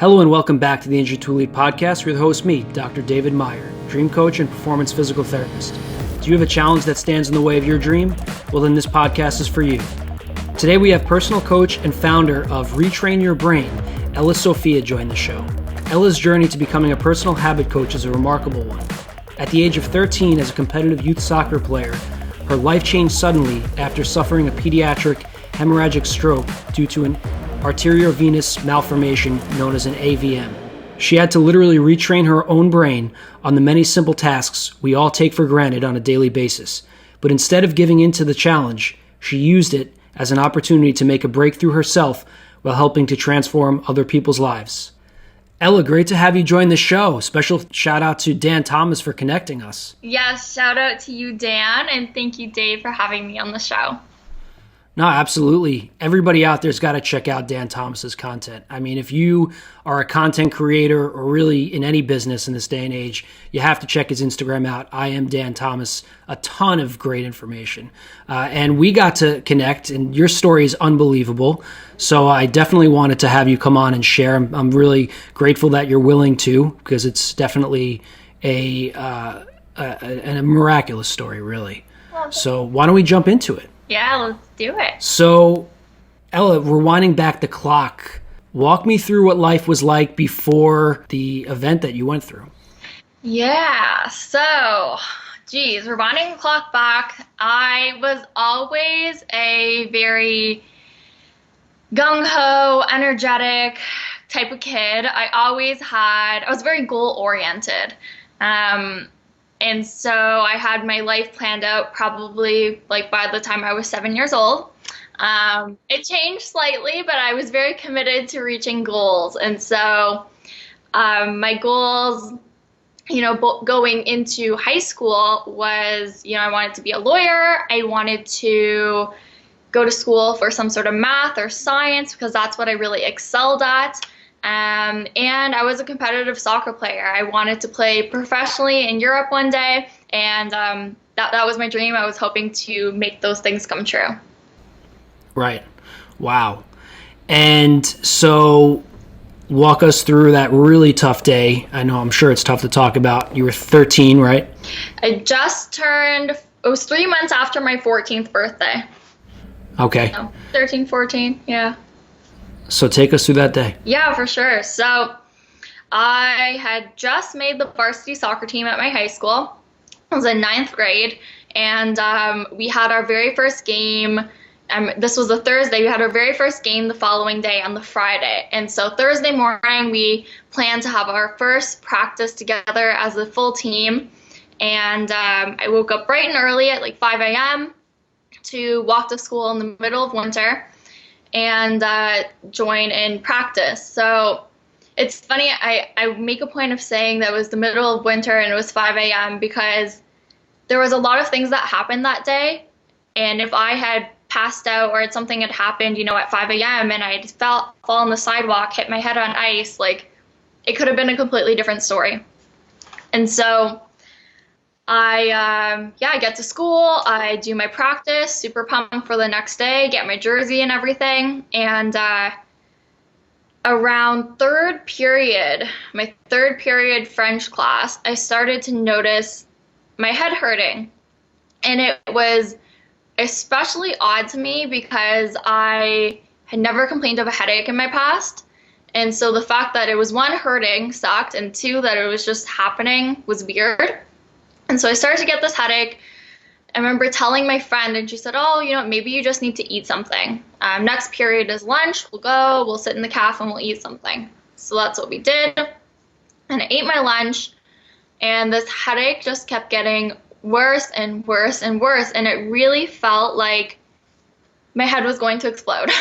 Hello and welcome back to the Injury to Elite podcast with host me, Dr. David Meyer, dream coach and performance physical therapist. Do you have a challenge that stands in the way of your dream? Well, then this podcast is for you. Today we have personal coach and founder of Retrain Your Brain, Sofia, join the show. Ella's journey to becoming a personal habit coach is a remarkable one. At the age of 13 as a competitive youth soccer player, her life changed suddenly after suffering a pediatric hemorrhagic stroke due to an arteriovenous malformation known as an AVM. She had to literally retrain her own brain on the many simple tasks we all take for granted on a daily basis. But instead of giving in to the challenge, she used it as an opportunity to make a breakthrough herself while helping to transform other people's lives. Ella, great to have you join the show. Special shout out to Dan Thomas for connecting us. Yes, shout out to you, Dan, and thank you, Dave, for having me on the show. No, absolutely. Everybody out there's got to check out Dan Thomas's content. I mean, if you are a content creator or really in any business in this day and age, you have to check his Instagram out. I am Dan Thomas. A ton of great information. And we got to connect, and your story is unbelievable. So I definitely wanted to have you come on and share. I'm really grateful that you're willing to, because it's definitely a miraculous story, really. So why don't we jump into it? Yeah, let's do it. So, Ella, rewinding back the clock, walk me through what life was like before the event that you went through. Yeah, so, rewinding the clock back, I was always a very gung-ho, energetic type of kid. I was very goal-oriented. And so I had my life planned out probably by the time I was 7 years old. It changed slightly, but I was very committed to reaching goals. And so my goals, going into high school was, I wanted to be a lawyer. I wanted to go to school for some sort of math or science because that's what I really excelled at. And I was a competitive soccer player. I wanted to play professionally in Europe one day, and that was my dream. I was hoping to make those things come true. Right. Wow. And so walk us through that really tough day. I know, I'm sure it's tough to talk about. You were 13, right? It was 3 months after my 14th birthday. Okay. 13, 14, yeah. So take us through that day. Yeah, for sure. So I had just made the varsity soccer team at my high school. I was in 9th grade, and we had our very first game. This was a Thursday. We had our very first game the following day on the Friday. And so Thursday morning, we planned to have our first practice together as a full team. And I woke up bright and early at 5 a.m. to walk to school in the middle of winter and join in practice. So it's funny, I make a point of saying that it was the middle of winter and it was 5 a.m. because there was a lot of things that happened that day. And if I had passed out or something had happened, at 5 a.m. and I'd fall on the sidewalk, hit my head on ice, it could have been a completely different story. And so I get to school, I do my practice, super pumped for the next day, get my jersey and everything, and around my third period French class, I started to notice my head hurting. And it was especially odd to me because I had never complained of a headache in my past. And so the fact that it was, one, hurting sucked, and two, that it was just happening was weird. And so I started to get this headache. I remember telling my friend, and she said, maybe you just need to eat something. Next period is lunch. We'll sit in the cafe and we'll eat something. So that's what we did. And I ate my lunch, and this headache just kept getting worse and worse and worse. And it really felt like my head was going to explode.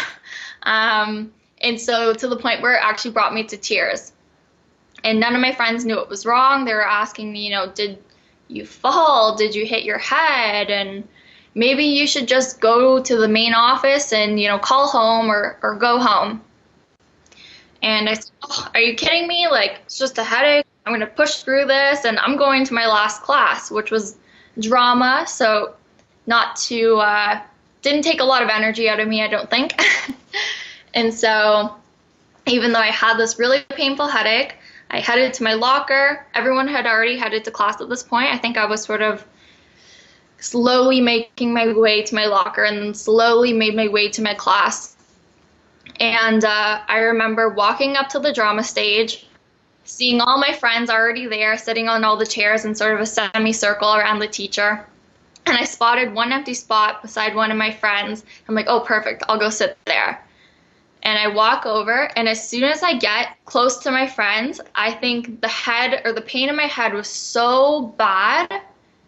And so to the point where it actually brought me to tears. And none of my friends knew what was wrong. They were asking me, did you fall? Did you hit your head? And maybe you should just go to the main office and, call home or go home. And I said, are you kidding me? It's just a headache. I'm going to push through this, and I'm going to my last class, which was drama. So didn't take a lot of energy out of me, I don't think. And so even though I had this really painful headache. I headed to my locker. Everyone had already headed to class at this point. I think I was sort of slowly making my way to my locker and then slowly made my way to my class. And I remember walking up to the drama stage, seeing all my friends already there, sitting on all the chairs in sort of a semicircle around the teacher. And I spotted one empty spot beside one of my friends. I'm like, oh, perfect, I'll go sit there. And I walk over, and as soon as I get close to my friends, I think the pain in my head was so bad,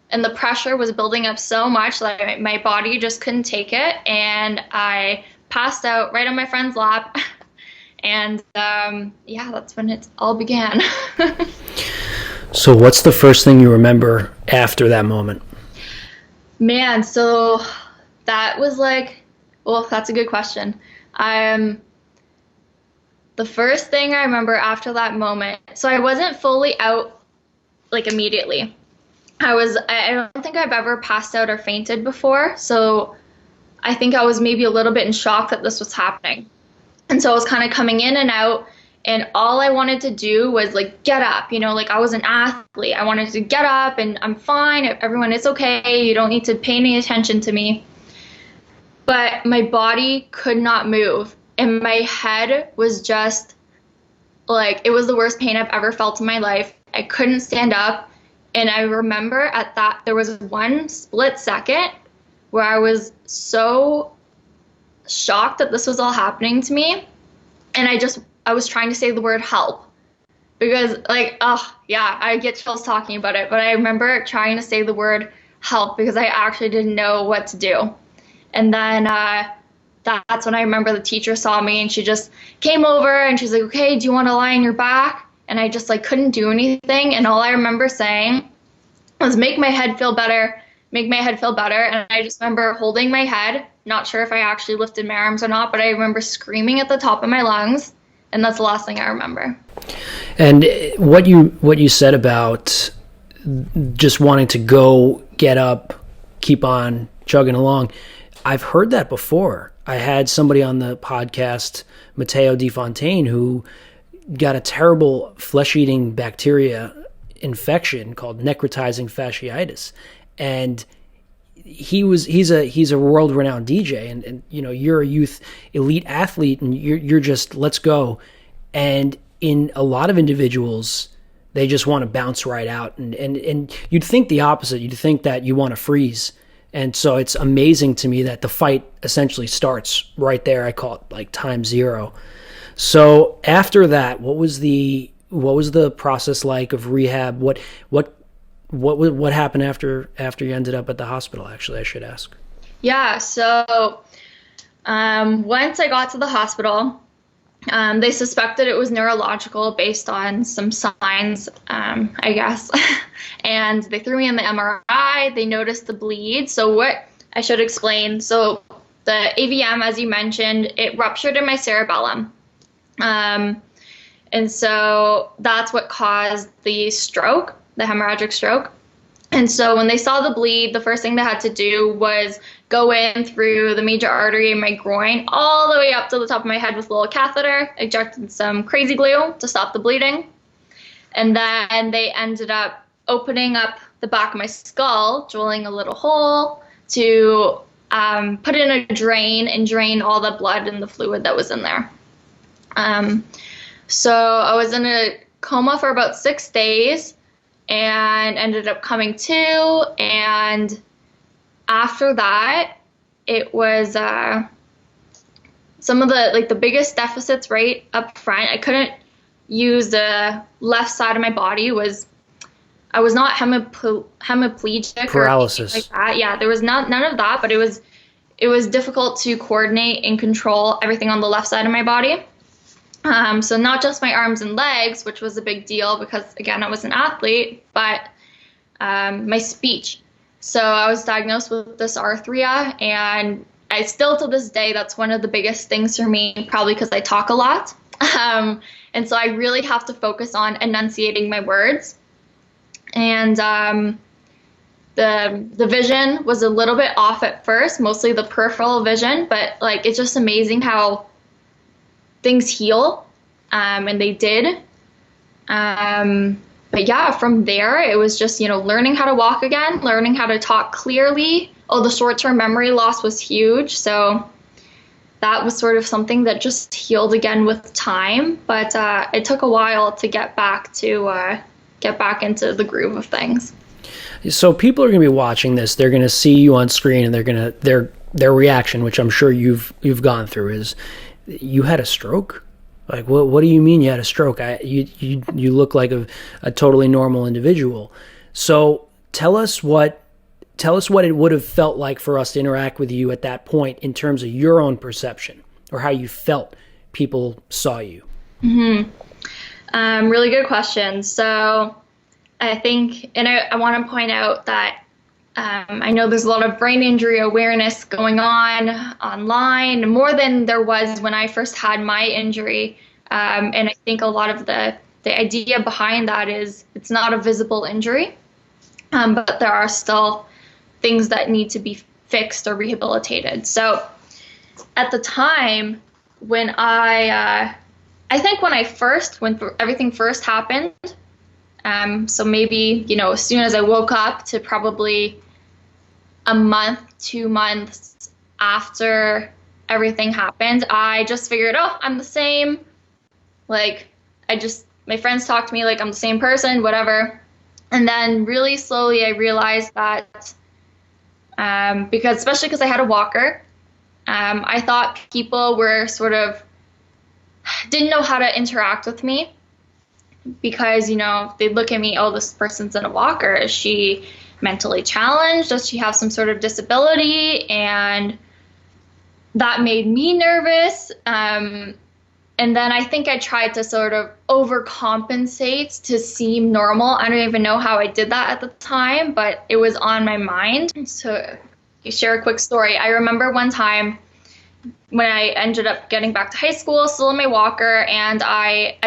and the pressure was building up so much that my body just couldn't take it, and I passed out right on my friend's lap. And that's when it all began. So what's the first thing you remember after that moment? Man, so that was that's a good question. The first thing I remember after that moment, so I wasn't fully out immediately. I don't think I've ever passed out or fainted before, so I think I was maybe a little bit in shock that this was happening. And so I was kind of coming in and out, and all I wanted to do was get up, I was an athlete. I wanted to get up and I'm fine, everyone, it's okay, you don't need to pay any attention to me. But my body could not move, and my head was just it was the worst pain I've ever felt in my life. I couldn't stand up, and I remember there was one split second where I was so shocked that this was all happening to me, and I was trying to say the word help, because I get chills talking about it, but I remember trying to say the word help because I actually didn't know what to do. And then that's when I remember the teacher saw me, and she just came over and she's like, okay, do you want to lie on your back? And I just couldn't do anything, and all I remember saying was, make my head feel better, make my head feel better. And I just remember holding my head, not sure if I actually lifted my arms or not, but I remember screaming at the top of my lungs, and that's the last thing I remember. And what you said about just wanting to go, get up, keep on chugging along, I've heard that before. I had somebody on the podcast, Matteo Di Fontaine, who got a terrible flesh-eating bacteria infection called necrotizing fasciitis, and he's a world-renowned DJ, and you're a youth elite athlete, and you're just, let's go. And in a lot of individuals, they just want to bounce right out, and you'd think the opposite. You'd think that you want to freeze. And so it's amazing to me that the fight essentially starts right there. I call it time zero. So after that, what was the process like of rehab? What happened after you ended up at the hospital? Actually, I should ask. Yeah. So once I got to the hospital, they suspected it was neurological based on some signs, I guess. And they threw me in the MRI. They noticed the bleed. So what I should explain. So the AVM, as you mentioned, it ruptured in my cerebellum. And so that's what caused the stroke, the hemorrhagic stroke. And so when they saw the bleed, the first thing they had to do was go in through the major artery in my groin all the way up to the top of my head with a little catheter, injected some crazy glue to stop the bleeding. And then they ended up opening up the back of my skull, drilling a little hole to put in a drain and drain all the blood and the fluid that was in there. So I was in a coma for about 6 days and ended up coming to, and after that, it was some of the biggest deficits right up front. I couldn't use the left side of my body. I was not hemiplegic paralysis or anything like that. Yeah, there was none of that, but it was difficult to coordinate and control everything on the left side of my body. So not just my arms and legs, which was a big deal because, again, I was an athlete, but my speech. So I was diagnosed with dysarthria, and I still, to this day, that's one of the biggest things for me, probably because I talk a lot. And so I really have to focus on enunciating my words. And the vision was a little bit off at first, mostly the peripheral vision, but it's just amazing how things heal and they did. But yeah, from there, it was just, learning how to walk again, learning how to talk clearly. Oh, the short-term memory loss was huge. So that was sort of something that just healed again with time. But it took a while to get back into the groove of things. So people are going to be watching this. They're going to see you on screen, and their reaction, which I'm sure you've gone through, is you had a stroke. Like, what do you mean you had a stroke? You look like a totally normal individual. So tell us what it would have felt like for us to interact with you at that point in terms of your own perception or how you felt people saw you. Really good question. So I think, and I want to point out that I know there's a lot of brain injury awareness going on online, more than there was when I first had my injury. And I think a lot of the idea behind that is it's not a visible injury, but there are still things that need to be fixed or rehabilitated. So at the time when I think when everything first happened, so maybe, as soon as I woke up to probably a month, 2 months after everything happened, I just figured, I'm the same. Like, my friends talk to me like I'm the same person, whatever. And then really slowly I realized that, especially because I had a walker, I thought people were didn't know how to interact with me because, they'd look at me, this person's in a walker. Is she mentally challenged? Does she have some sort of disability? And that made me nervous. And then I think I tried to sort of overcompensate to seem normal. I don't even know how I did that at the time, but it was on my mind. So to share a quick story. I remember one time when I ended up getting back to high school, still in my walker, and I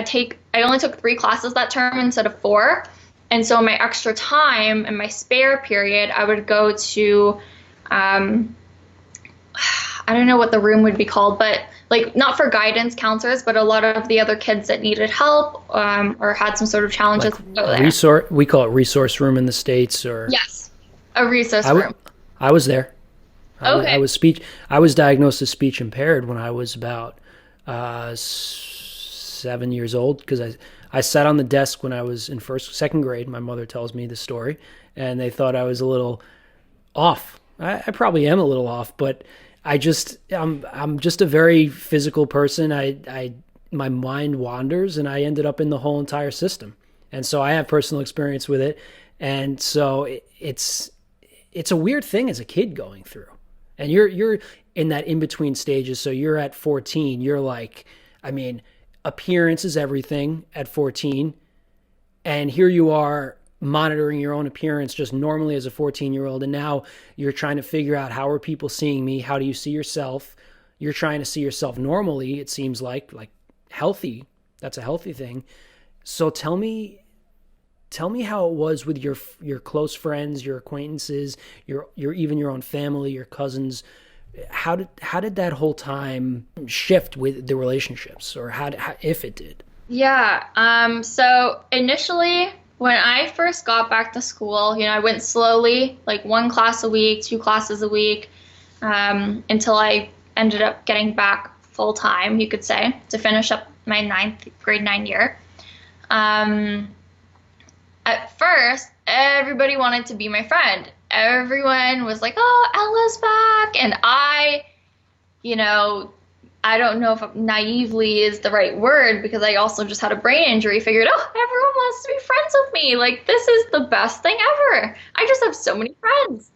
only took 3 classes that term instead of 4. And so my extra time and my spare period, I would go to, I don't know what the room would be called, but not for guidance counselors, but a lot of the other kids that needed help or had some sort of challenges. We call it resource room in the States, or yes, a resource room. I was there. Okay. I was diagnosed as speech impaired when I was about 7 years old because I sat on the desk when I was in second grade. My mother tells me the story, and they thought I was a little off. I probably am a little off, but I'm just a very physical person. My mind wanders, and I ended up in the whole entire system, and so I have personal experience with it, and so it's a weird thing as a kid going through, and you're in that in between stages. So you're at 14. You're like, appearance is everything at 14, and here you are monitoring your own appearance just normally as a 14-year-old, and now you're trying to figure out, how are people seeing me? How do you see yourself? You're trying to see yourself normally, it seems like healthy. That's a healthy thing. So tell me how it was with your close friends, your acquaintances, your even your own family, your cousins. How did that whole time shift with the relationships, or how if it did? Yeah. So initially, when I first got back to school, I went slowly, like 1 class a week, 2 classes a week, until I ended up getting back full time, you could say, to finish up my grade 9 year. At first, everybody wanted to be my friend. Everyone was like, "Oh, Ella's back," and I don't know if naively is the right word, because I also just had a brain injury, figured, everyone wants to be friends with me. Like, this is the best thing ever. I just have so many friends.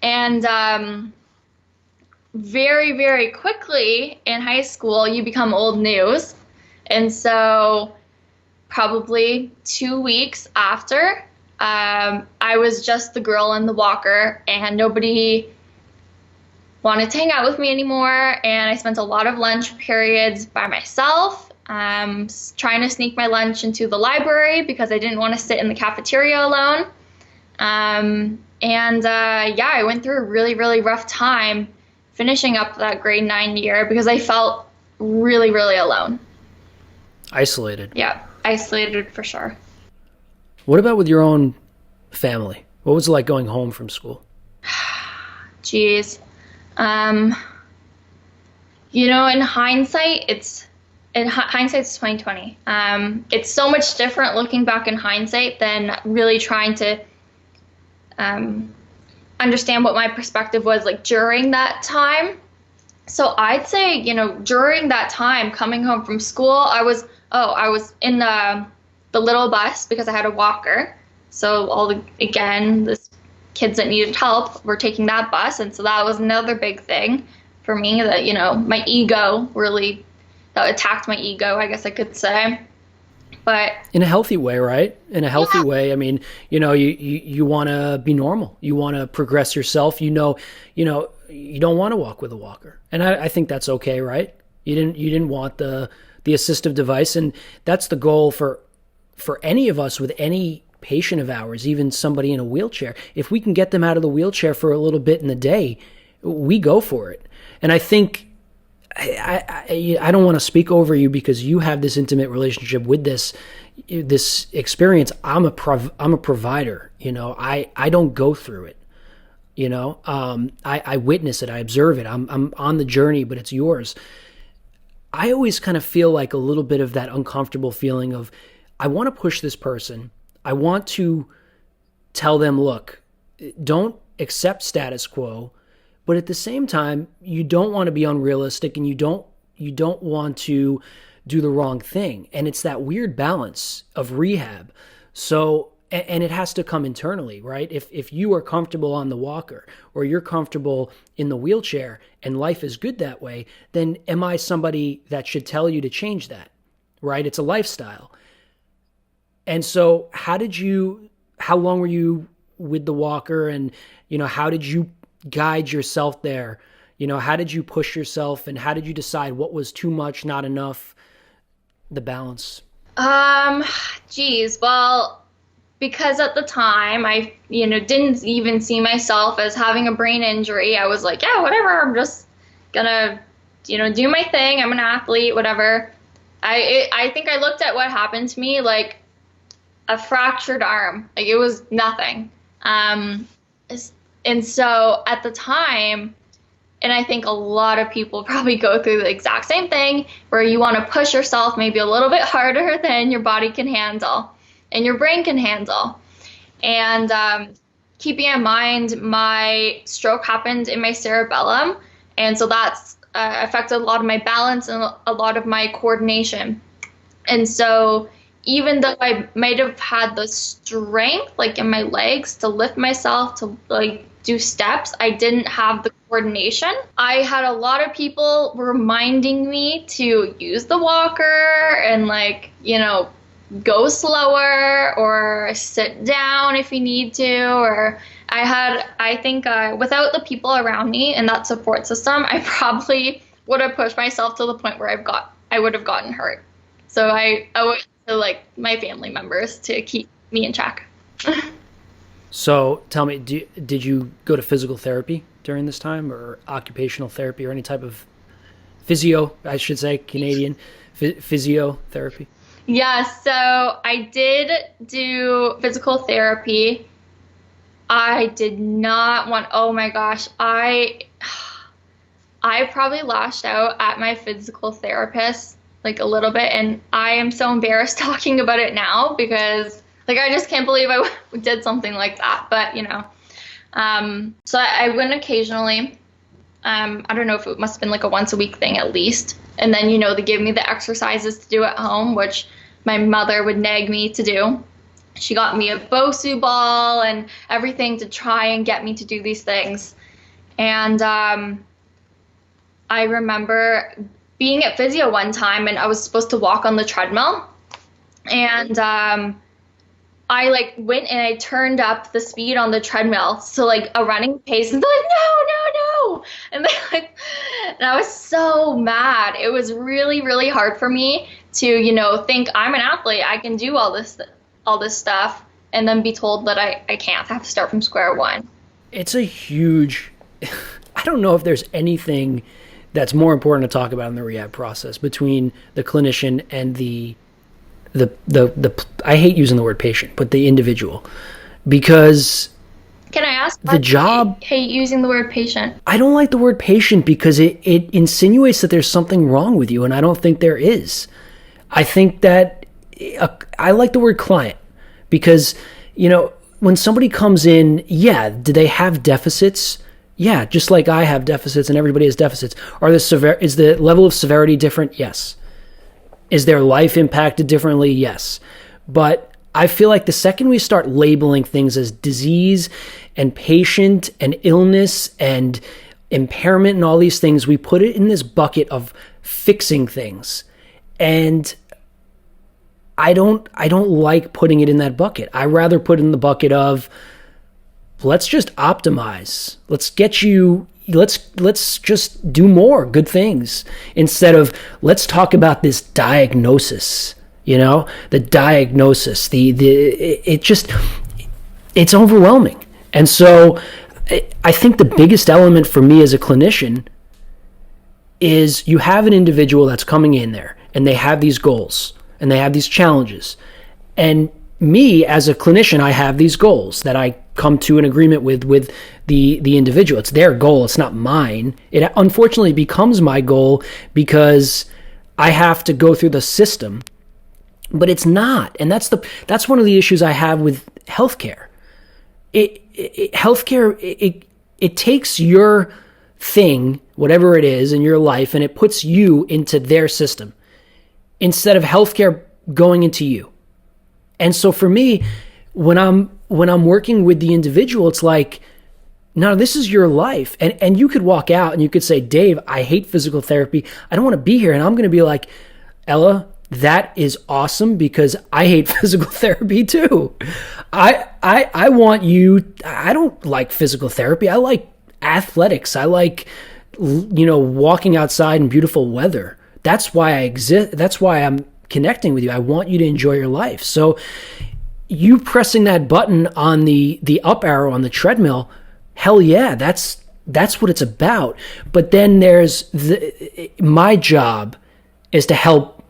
And very, very quickly in high school, you become old news. And so probably 2 weeks after, I was just the girl in the walker, and nobody wanted to hang out with me anymore, and I spent a lot of lunch periods by myself, trying to sneak my lunch into the library because I didn't want to sit in the cafeteria alone. I went through a really, really rough time finishing up that grade 9 year because I felt really, really alone. Isolated. Yeah, isolated for sure. What about with your own family? What was it like going home from school? Jeez. In hindsight, it's 2020. It's so much different looking back in hindsight than really trying to understand what my perspective was like during that time. So I'd say, during that time coming home from school, I was in the little bus because I had a walker. So the kids that needed help were taking that bus. And so that was another big thing for me that, my ego really, that attacked my ego, I guess I could say. But in a healthy way, right? In a healthy way. I mean, you want to be normal. You want to progress yourself. You don't want to walk with a walker. And I think that's okay, right? You didn't want the assistive device. And that's the goal for any of us with any patient of ours, even somebody in a wheelchair. If we can get them out of the wheelchair for a little bit in the day, we go for it. And I think I don't want to speak over you because you have this intimate relationship with this experience. I'm a provider. I don't go through it. I witness it. I observe it. I'm on the journey, but it's yours. I always kind of feel like a little bit of that uncomfortable feeling of, I want to push this person. I want to tell them, look, don't accept status quo, but at the same time, you don't want to be unrealistic and you don't want to do the wrong thing. And it's that weird balance of rehab. So, and it has to come internally, right? If you are comfortable on the walker or you're comfortable in the wheelchair and life is good that way, then am I somebody that should tell you to change that, right? It's a lifestyle. And so how long were you with the walker and, how did you guide yourself there? How did you push yourself and how did you decide what was too much, not enough, the balance? Well, because at the time I, didn't even see myself as having a brain injury. I was like, yeah, whatever. I'm just gonna, do my thing. I'm an athlete, whatever. I think I looked at what happened to me like a fractured arm. Like it was nothing. And so at the time, and I think a lot of people probably go through the exact same thing where you want to push yourself maybe a little bit harder than your body can handle and your brain can handle. And keeping in mind, my stroke happened in my cerebellum. And so that's affected a lot of my balance and a lot of my coordination. And so even though I might have had the strength, like in my legs, to lift myself, to like do steps, I didn't have the coordination. I had a lot of people reminding me to use the walker and go slower or sit down if you need to. Or I think without the people around me and that support system, I probably would have pushed myself to the point where I would have gotten hurt. So I would to my family members to keep me in check. So tell me, did you go to physical therapy during this time or occupational therapy or any type of physio, I should say, Canadian physiotherapy? Yeah, so I did do physical therapy. I did not want, oh my gosh, I probably lashed out at my physical therapist a little bit, and I am so embarrassed talking about it now because I just can't believe I did something like that. But so I went occasionally. I don't know if it must have been a once a week thing at least. And then they give me the exercises to do at home, which my mother would nag me to do. She got me a Bosu ball and everything to try and get me to do these things. And I remember being at physio one time and I was supposed to walk on the treadmill. And I went and I turned up the speed on the treadmill to a running pace, and they're like, no. And and I was so mad. It was really, really hard for me to, think I'm an athlete. I can do all this stuff, and then be told that I can't. I have to start from square one. It's a huge, I don't know if there's anything that's more important to talk about in the rehab process between the clinician and the I hate using the word patient, but the individual, because Can I ask the job, I hate using the word patient? I don't like the word patient because it insinuates that there's something wrong with you, and I don't think there is. I think that I like the word client because, when somebody comes in, do they have deficits? Yeah, just like I have deficits and everybody has deficits. Is the level of severity different? Yes. Is their life impacted differently? Yes. But I feel like the second we start labeling things as disease and patient and illness and impairment and all these things, we put it in this bucket of fixing things. And I don't like putting it in that bucket. I rather put it in the bucket of, let's just optimize. Let's just do more good things instead of let's talk about this diagnosis. The diagnosis. It's overwhelming. And so I think the biggest element for me as a clinician is you have an individual that's coming in there and they have these goals and they have these challenges. And me as a clinician, I have these goals that I come to an agreement with the individual. It's their goal. It's not mine. It unfortunately becomes my goal because I have to go through the system, but it's not. And that's one of the issues I have with healthcare. Healthcare, it takes your thing, whatever it is in your life, and it puts you into their system instead of healthcare going into you. And so for me, when I'm working with the individual, it's like, no, this is your life. And you could walk out and you could say, Dave, I hate physical therapy. I don't want to be here. And I'm going to be like, Ella, that is awesome because I hate physical therapy too. I want you, I don't like physical therapy. I like athletics. I like, walking outside in beautiful weather. That's why I exist. That's why I'm connecting with you. I want you to enjoy your life. So you pressing that button on the up arrow on the treadmill, hell yeah, that's what it's about. But then there's my job is to help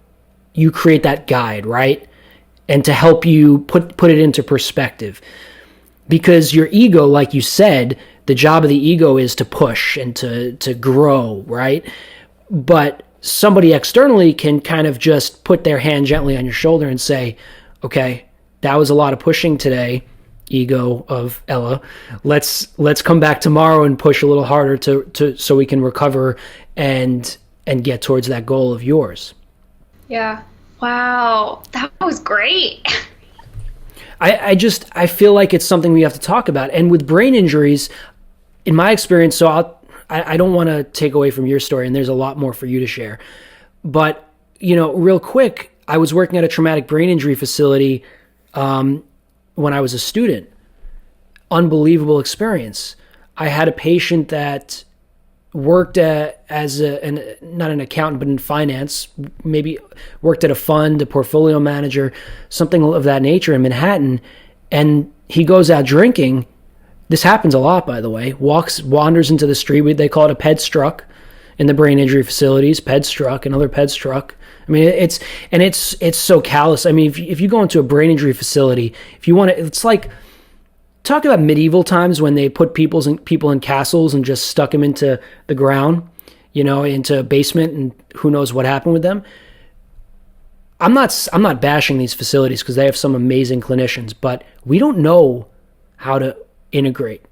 you create that guide, right? And to help you put it into perspective. Because your ego, like you said, the job of the ego is to push and to grow, right? But somebody externally can kind of just put their hand gently on your shoulder and say, okay, that was a lot of pushing today, ego of Ella. Let's come back tomorrow and push a little harder to so we can recover and get towards that goal of yours. Yeah. Wow. That was great. I feel like it's something we have to talk about. And with brain injuries, in my experience, so I don't want to take away from your story, and there's a lot more for you to share. But, real quick, I was working at a traumatic brain injury facility when I was a student. Unbelievable experience. I had a patient that worked as not an accountant, but in finance, maybe worked at a fund, a portfolio manager, something of that nature in Manhattan. And he goes out drinking. This happens a lot, by the way. Wanders into the street. They call it a ped struck in the brain injury facilities. Ped struck, another ped struck. I mean, it's so callous. I mean, if you go into a brain injury facility, if you want to, it's like, talk about medieval times when they put people in castles and just stuck them into the ground, into a basement, and who knows what happened with them. I'm not bashing these facilities because they have some amazing clinicians, but we don't know how to integrate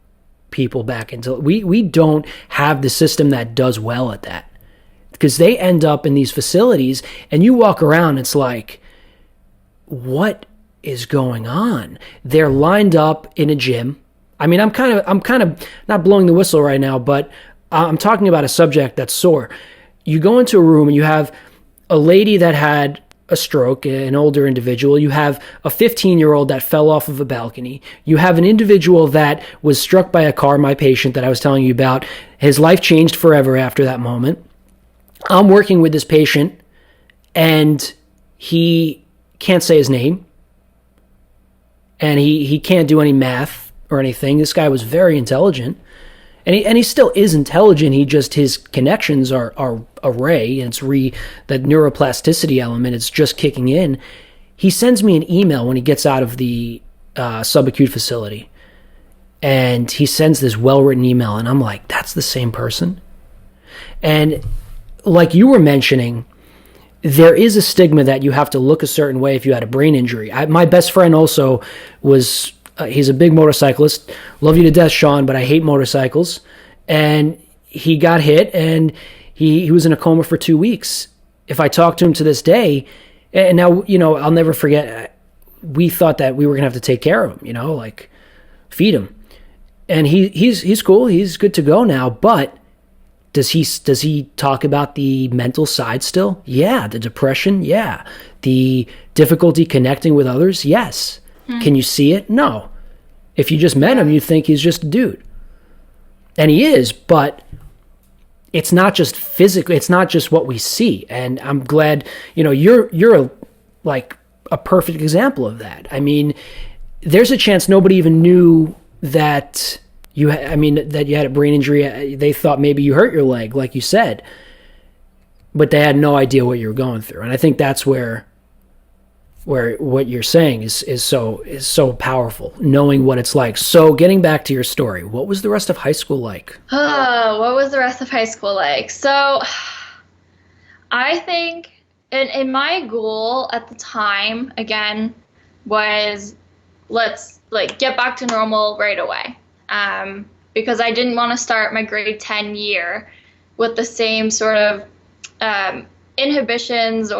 people back into we don't have the system that does well at that, because they end up in these facilities and you walk around, it's like, what is going on? They're lined up in a gym. I mean, I'm kind of not blowing the whistle right now, but I'm talking about a subject that's sore. You go into a room and you have a lady that had a stroke, an older individual. You have a 15-year-old that fell off of a balcony. You have an individual that was struck by a car, my patient that I was telling you about. His life changed forever after that moment. I'm working with this patient, and he can't say his name, and he can't do any math or anything. This guy was very intelligent, and he still is intelligent. His connections are array, and it's the neuroplasticity element. It's just kicking in. he sends me an email when he gets out of the subacute facility. And he sends this well-written email, and I'm like, that's the same person? And like you were mentioning, there is a stigma that you have to look a certain way if you had a brain injury. My best friend also was, he's a big motorcyclist. Love you to death, Sean, but I hate motorcycles. And he got hit, and he was in a coma for 2 weeks. If I talk to him to this day, and now, I'll never forget, we thought that we were going to have to take care of him, like feed him. And he's cool. He's good to go now. But does he talk about the mental side still? Yeah. The depression? Yeah. The difficulty connecting with others? Yes. Can you see it? No. If you just met him, you'd think he's just a dude. And he is, but it's not just physical. It's not just what we see. And I'm glad, you're like a perfect example of that. I mean, there's a chance nobody even knew that that you had a brain injury. They thought maybe you hurt your leg, like you said, but they had no idea what you were going through. And I think that's where what you're saying is so powerful, knowing what it's like. So getting back to your story, what was the rest of high school like? What was the rest of high school like? So I think, and my goal at the time, again, was let's get back to normal right away. Because I didn't want to start my grade 10 year with the same sort of deficits,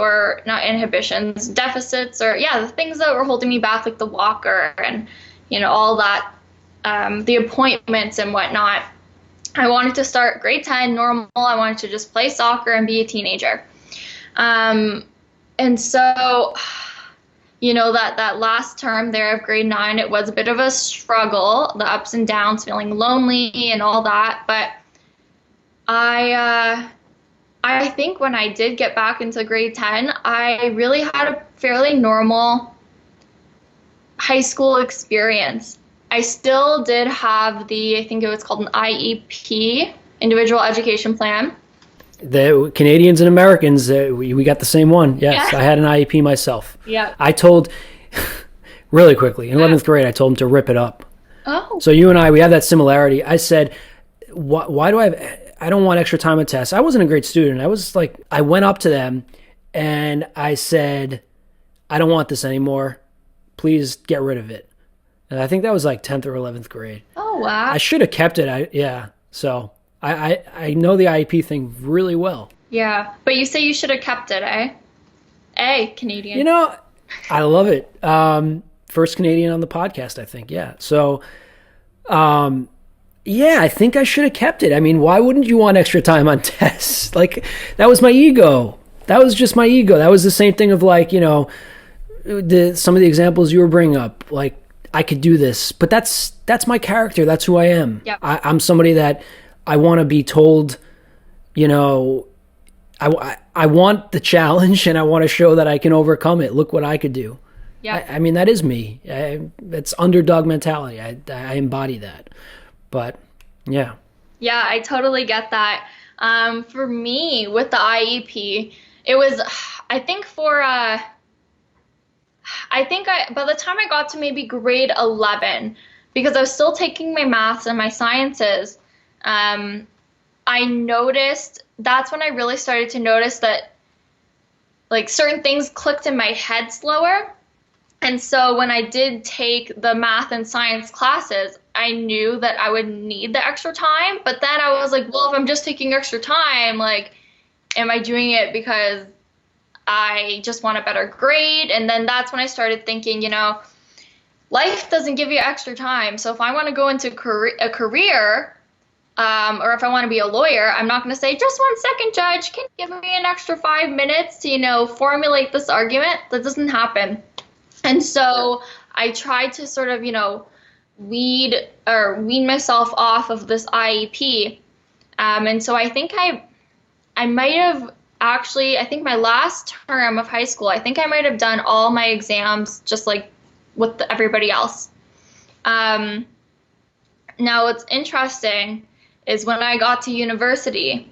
or the things that were holding me back, like the walker and, all that, the appointments and whatnot. I wanted to start grade 10 normal. I wanted to just play soccer and be a teenager. And so, that last term there of grade 9, it was a bit of a struggle, the ups and downs, feeling lonely and all that. But I think when I did get back into grade 10, I really had a fairly normal high school experience. I still did have I think it was called an IEP, Individual Education Plan. The Canadians and Americans, we got the same one. Yes, yeah. I had an IEP myself. Yeah. I told, really quickly, in 11th grade, I told him to rip it up. Oh. So you and I, we have that similarity. I said, why do I don't want extra time on tests. I wasn't a great student. I went up to them and I said, I don't want this anymore. Please get rid of it. And I think that was like 10th or 11th grade. Oh, wow. I should have kept it. So I know the IEP thing really well. Yeah, but you say you should have kept it, eh? Canadian. I love it. First Canadian on the podcast, I think. Yeah. So, I think I should have kept it. I mean, why wouldn't you want extra time on tests? Like, that was my ego. That was just my ego. That was the same thing of some of the examples you were bringing up. Like, I could do this, but that's my character. That's who I am. Yep. I'm somebody that I want to be told, I want the challenge and I want to show that I can overcome it. Look what I could do. Yeah. I mean, that is me. It's underdog mentality. I embody that. But yeah. Yeah, I totally get that. For me, with the IEP, it was, I think by the time I got to maybe grade 11, because I was still taking my maths and my sciences, I noticed, that's when I really started to notice that like certain things clicked in my head slower. And so when I did take the math and science classes, I knew that I would need the extra time. But then I was like, well, if I'm just taking extra time, like, am I doing it because I just want a better grade? And then that's when I started thinking, life doesn't give you extra time. So if I want to go into a career, or if I want to be a lawyer, I'm not going to say, just 1 second, judge, can you give me an extra 5 minutes to, formulate this argument? That doesn't happen. And so I tried to sort of, wean myself off of this IEP. And so I think I might have actually, I think my last term of high school, I think I might have done all my exams just like with everybody else. Now what's interesting is when I got to university,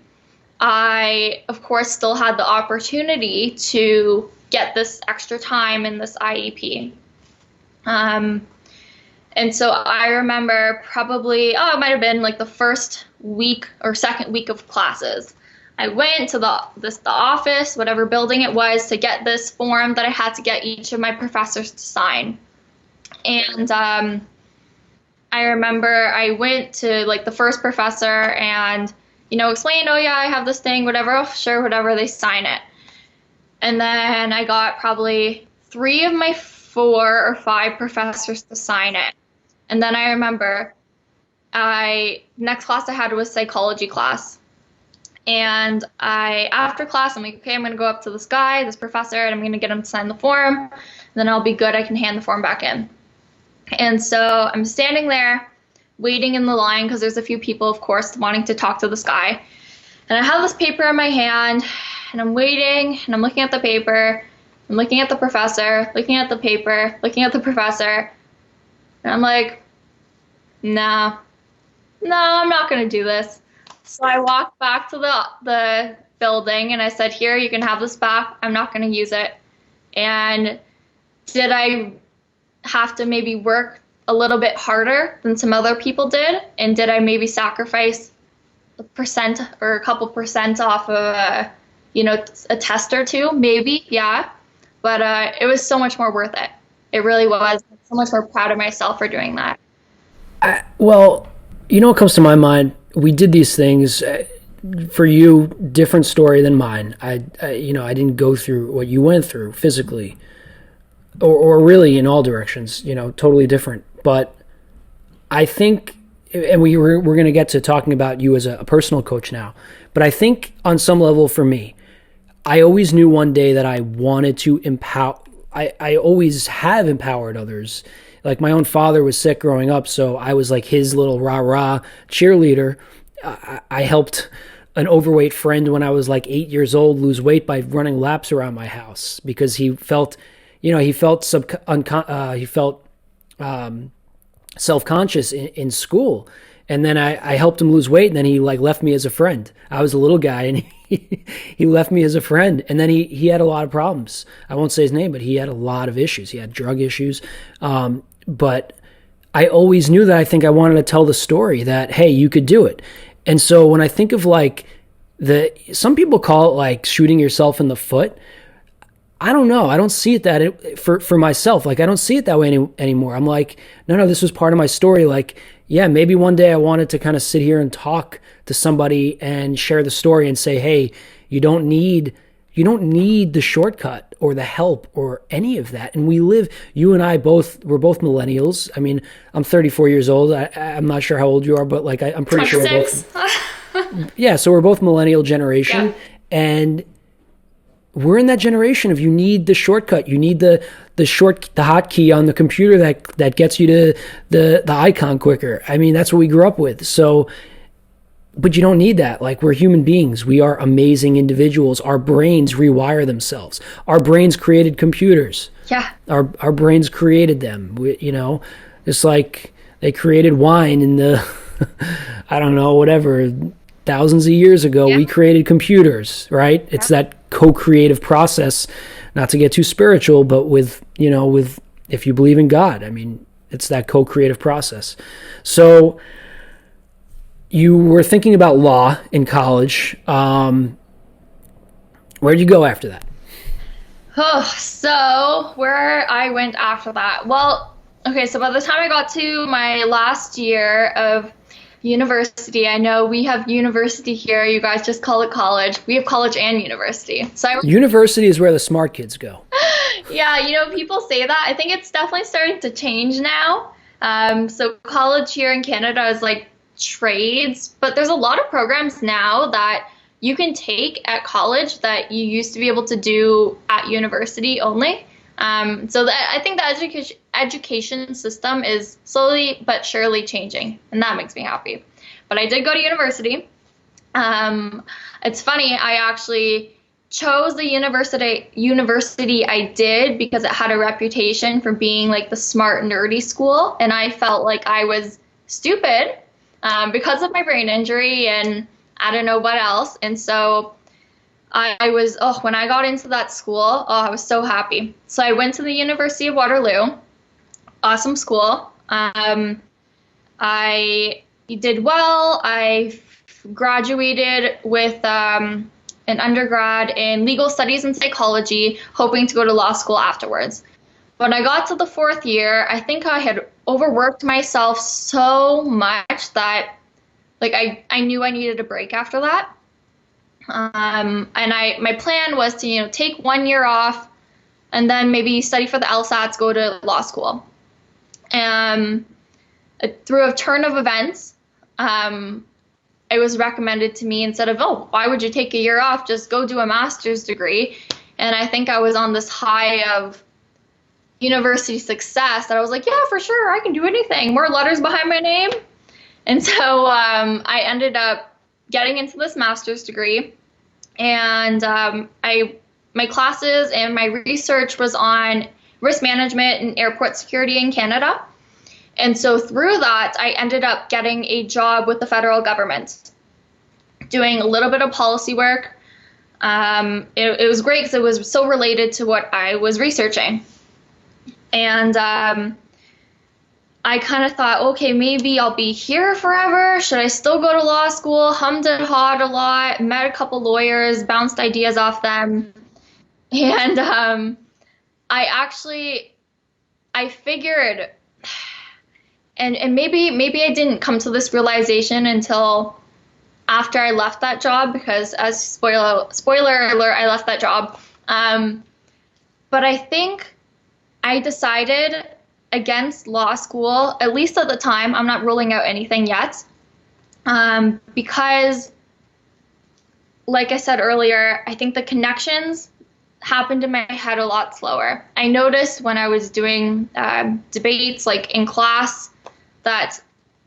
I, of course, still had the opportunity to get this extra time in this IEP. And so I remember probably, it might have been like the first week or second week of classes. I went to the office, whatever building it was, to get this form that I had to get each of my professors to sign. And I remember I went to like the first professor and, explained, oh yeah, I have this thing, whatever, oh, sure, whatever, they sign it. And then I got probably 3 of my 4 or 5 professors to sign it. And then I remember next class I had was psychology class. And after class, I'm like, okay, I'm going to go up to this guy, this professor, and I'm going to get him to sign the form. And then I'll be good. I can hand the form back in. And so I'm standing there waiting in the line because there's a few people, of course, wanting to talk to this guy. And I have this paper in my hand, and I'm waiting, and I'm looking at the paper. I'm looking at the professor, looking at the paper, looking at the professor. And I'm like, no, I'm not going to do this. So I walked back to the building and I said, here, you can have this back. I'm not going to use it. And did I have to maybe work a little bit harder than some other people did? And did I maybe sacrifice a percent or a couple percent off of a test or two? Maybe, yeah. But it was so much more worth it. It really was. I'm so much more proud of myself for doing that. Well, what comes to my mind? We did these things. For you, different story than mine. I didn't go through what you went through physically, or really in all directions. Totally different. But I think, and we're going to get to talking about you as a personal coach now. But I think on some level, for me, I always knew one day that I wanted to empower. I always have empowered others. Like my own father was sick growing up, so I was like his little rah-rah cheerleader. I helped an overweight friend when I was like 8 years old lose weight by running laps around my house because he felt self-conscious in school. And then I helped him lose weight, and then he like left me as a friend. I was a little guy, and he left me as a friend. And then he had a lot of problems. I won't say his name, but he had a lot of issues. He had drug issues. But I always knew that I think I wanted to tell the story that, hey, you could do it. And so when I think of like some people call it like shooting yourself in the foot. I don't know. I don't see it for myself. Like, I don't see it that way anymore. I'm like, no, this was part of my story. Like, yeah, maybe one day I wanted to kind of sit here and talk to somebody and share the story and say, hey, you don't need the shortcut or the help or any of that. And you and I we're both millennials. I mean, I'm 34 years old. I'm not sure how old you are, but like, I'm pretty sure we're both. Yeah. So we're both millennial generation. Yeah. And we're in that generation of you need the shortcut. You need the hotkey on the computer that gets you to the icon quicker. I mean, that's what we grew up with. So, but you don't need that. Like, we're human beings. We are amazing individuals. Our brains rewire themselves. Our brains created computers. Yeah. Our brains created them. It's like they created wine in the, I don't know, whatever, thousands of years ago. Yeah. We created computers, right? Yeah. It's that co-creative process, not to get too spiritual, but with if you believe in God, I mean, it's that co-creative process. So you were thinking about law in college. Where'd you go after that? So where I went after that. Well, okay, so by the time I got to my last year of university, I know we have university here. You guys just call it college. We have college and university. University is where the smart kids go. Yeah, people say that. I think it's definitely starting to change now. So college here in Canada is like trades, but there's a lot of programs now that you can take at college that you used to be able to do at university only. I think the education system is slowly but surely changing, and that makes me happy. But I did go to university. It's funny, I actually chose the university I did because it had a reputation for being like the smart, nerdy school, and I felt like I was stupid because of my brain injury and I don't know what else. And so when I got into that school, I was so happy. So I went to the University of Waterloo. Awesome school. I did well. I graduated with an undergrad in legal studies and psychology, hoping to go to law school afterwards. When I got to the fourth year, I think I had overworked myself so much that like I knew I needed a break after that. And my plan was to, take 1 year off and then maybe study for the LSATs, go to law school. Through a turn of events, it was recommended to me instead of, why would you take a year off? Just go do a master's degree. And I think I was on this high of university success that I was like, yeah, for sure, I can do anything. More letters behind my name. And so I ended up getting into this master's degree. And my classes and my research was on risk management and airport security in Canada. And so through that, I ended up getting a job with the federal government, doing a little bit of policy work. It was great because it was so related to what I was researching. And I kind of thought, okay, maybe I'll be here forever. Should I still go to law school? Hummed and hawed a lot, met a couple lawyers, bounced ideas off them. And I figured, and maybe I didn't come to this realization until after I left that job, because as spoiler alert, I left that job. But I think I decided against law school, at least at the time. I'm not ruling out anything yet, because like I said earlier, I think the connections happened in my head a lot slower. I noticed when I was doing debates, like in class, that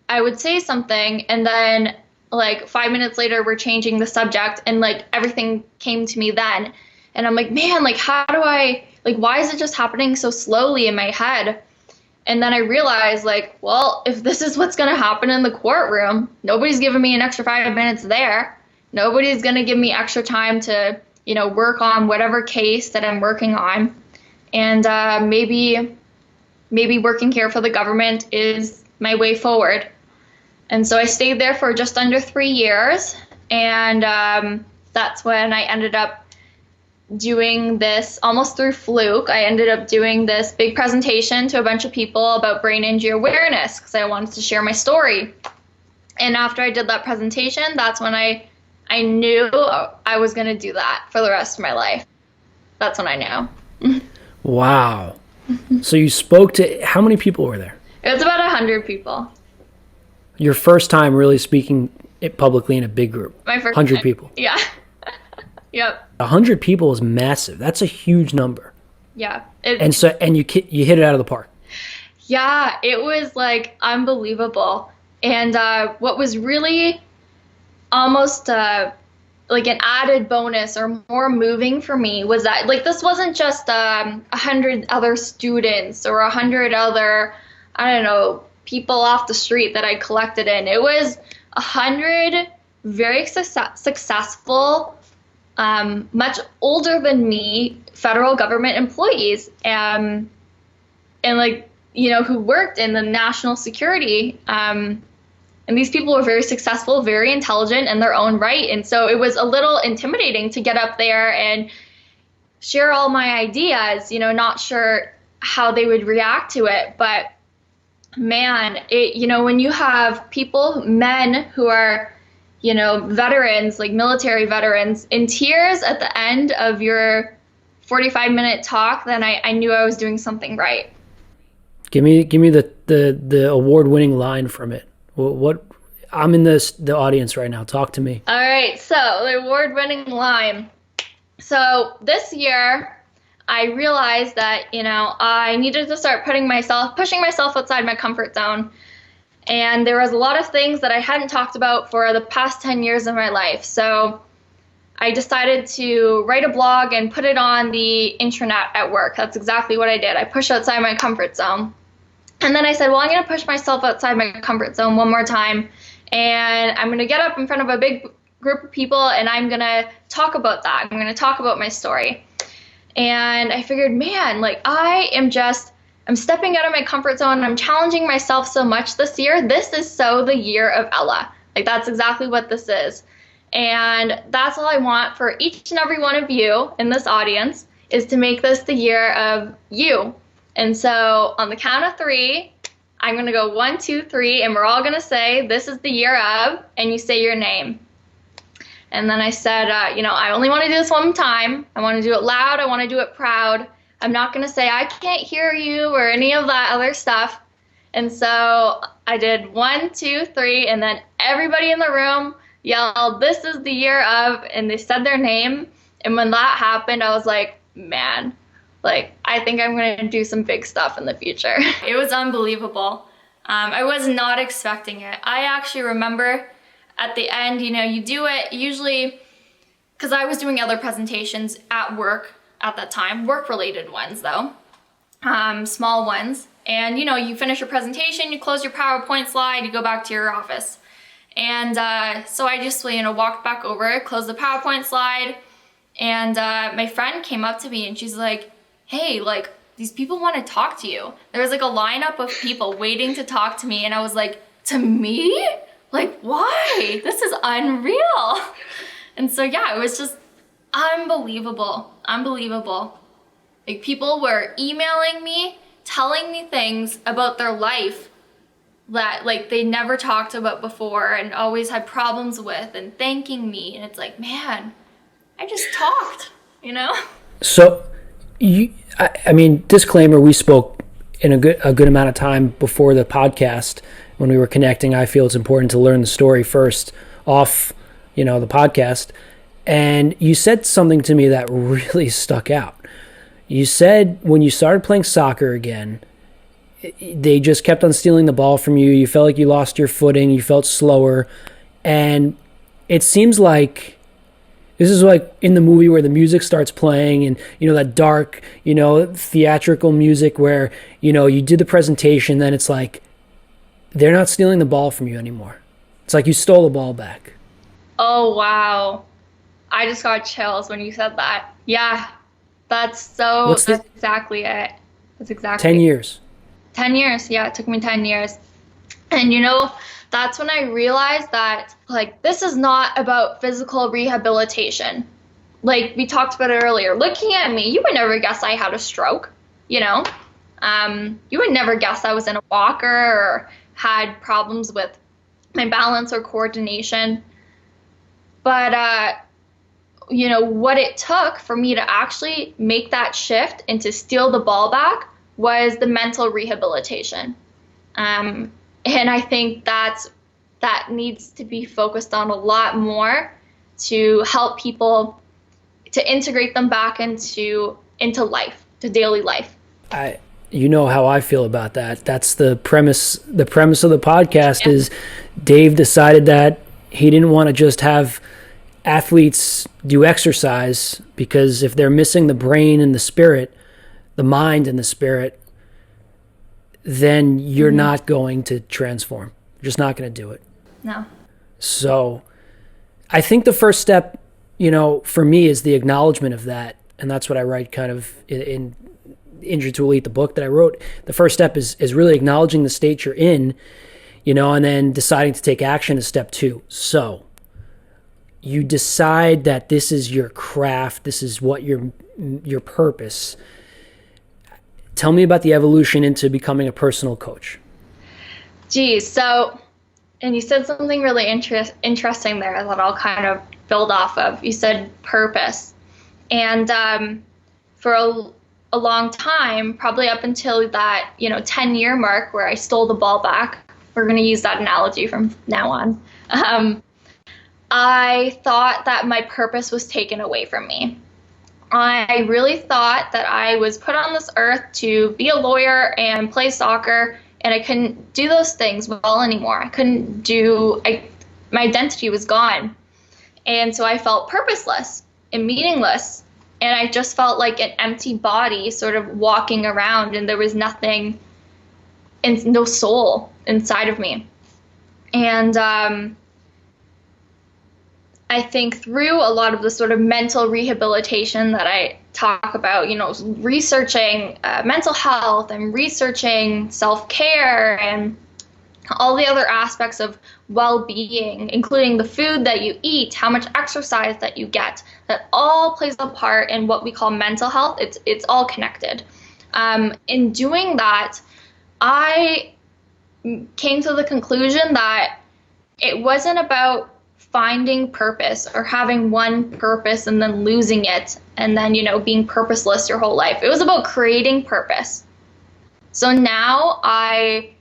I would say something and then like 5 minutes later we're changing the subject and like everything came to me then. And I'm like, man, like how do I, like why is it just happening so slowly in my head? And then I realized, like, well, if this is what's going to happen in the courtroom, nobody's giving me an extra 5 minutes there. Nobody's going to give me extra time to, work on whatever case that I'm working on. And maybe working here for the government is my way forward. And so I stayed there for just under 3 years. And that's when I ended up doing this almost through fluke. I ended up doing this big presentation to a bunch of people about brain injury awareness because I wanted to share my story. And after I did that presentation, that's when I knew I was going to do that for the rest of my life. That's when I knew. Wow. So you spoke to, how many people were there? It was about 100 people. Your first time really speaking publicly in a big group? My first 100 time. people? Yeah. Yep. 100 people is massive. That's a huge number. Yeah. And you hit it out of the park. Yeah, it was like unbelievable. And what was really almost like an added bonus or more moving for me was that like this wasn't just 100 other students or 100 other, I don't know, people off the street that I collected in. It was 100 very successful, much older than me, federal government employees, and like, who worked in the national security. And these people were very successful, very intelligent in their own right. And so it was a little intimidating to get up there and share all my ideas, not sure how they would react to it. But man, when you have people, men who are, veterans, like military veterans, in tears at the end of your 45-minute talk, then I knew I was doing something right. Give me the award-winning line from it. What I'm in the audience right now. Talk to me. All right, so the award-winning line. So this year, I realized that I needed to start pushing myself outside my comfort zone. And there was a lot of things that I hadn't talked about for the past 10 years of my life. So I decided to write a blog and put it on the intranet at work. That's exactly what I did. I pushed outside my comfort zone. And then I said, well, I'm going to push myself outside my comfort zone one more time. And I'm going to get up in front of a big group of people and I'm going to talk about that. I'm going to talk about my story. And I figured, man, like I'm stepping out of my comfort zone. I'm challenging myself so much this year. This is so the year of Ella. Like, that's exactly what this is. And that's all I want for each and every one of you in this audience, is to make this the year of you. And so on the count of 3, I'm going to go 1, 2, 3, and we're all going to say, this is the year of, and you say your name. And then I said, I only want to do this one time. I want to do it loud. I want to do it proud. I'm not going to say, I can't hear you or any of that other stuff. And so I did 1, 2, 3, and then everybody in the room yelled, this is the year of, and they said their name. And when that happened, I was like, man, like, I think I'm going to do some big stuff in the future. It was unbelievable. I was not expecting it. I actually remember at the end, you do it usually, because I was doing other presentations at work at that time, work-related ones though, small ones. And you finish your presentation, you close your PowerPoint slide, you go back to your office. And so I just, walked back over, closed the PowerPoint slide, and my friend came up to me and she's like, hey, like, these people want to talk to you. There was like a lineup of people waiting to talk to me, and I was like, to me? Like, why? This is unreal. And so, yeah, it was just unbelievable. Like, people were emailing me, telling me things about their life that, like, they never talked about before and always had problems with, and thanking me. And it's like, man, I just talked, So, disclaimer, we spoke in a good amount of time before the podcast. When we were connecting, I feel it's important to learn the story first off, the podcast. And you said something to me that really stuck out. You said when you started playing soccer again, they just kept on stealing the ball from you. You felt like you lost your footing. You felt slower. And it seems like this is like in the movie where the music starts playing and, that dark, theatrical music where, you did the presentation, then it's like, they're not stealing the ball from you anymore. It's like you stole the ball back. Oh, wow. I just got chills when you said that. Yeah, that's exactly it. That's exactly 10 years. 10 years, yeah, it took me 10 years. And that's when I realized that, like, this is not about physical rehabilitation. Like we talked about it earlier. Looking at me, you would never guess I had a stroke, You would never guess I was in a walker or had problems with my balance or coordination. But, what it took for me to actually make that shift and to steal the ball back was the mental rehabilitation. And I think that needs to be focused on a lot more to help people to integrate them back into life, to daily life. You know how I feel about that. That's the premise. The premise of the podcast is Dave decided that he didn't want to just have athletes do exercise, because if they're missing the brain and the spirit, the mind and the spirit, then you're not going to transform. You're just not going to do it. No. So I think the first step, for me is the acknowledgement of that. And that's what I write kind of in Injured to Elite, the book that I wrote. The first step is really acknowledging the state you're in, and then deciding to take action is step 2. So you decide that this is your craft, this is what your purpose. Tell me about the evolution into becoming a personal coach. Geez, and you said something really interesting there that I'll kind of build off of. You said purpose. And for a long time, probably up until that 10-year mark where I stole the ball back, we're going to use that analogy from now on, I thought that my purpose was taken away from me. I really thought that I was put on this earth to be a lawyer and play soccer, and I couldn't do those things well anymore. My identity was gone. And so I felt purposeless and meaningless. And I just felt like an empty body sort of walking around, and there was nothing, and no soul inside of me. And I think through a lot of the sort of mental rehabilitation that I talk about, researching mental health and researching self-care and all the other aspects of well-being, including the food that you eat, how much exercise that you get, that all plays a part in what we call mental health. It's all connected. In doing that, I came to the conclusion that it wasn't about finding purpose or having one purpose and then losing it and then, being purposeless your whole life. It was about creating purpose. So now I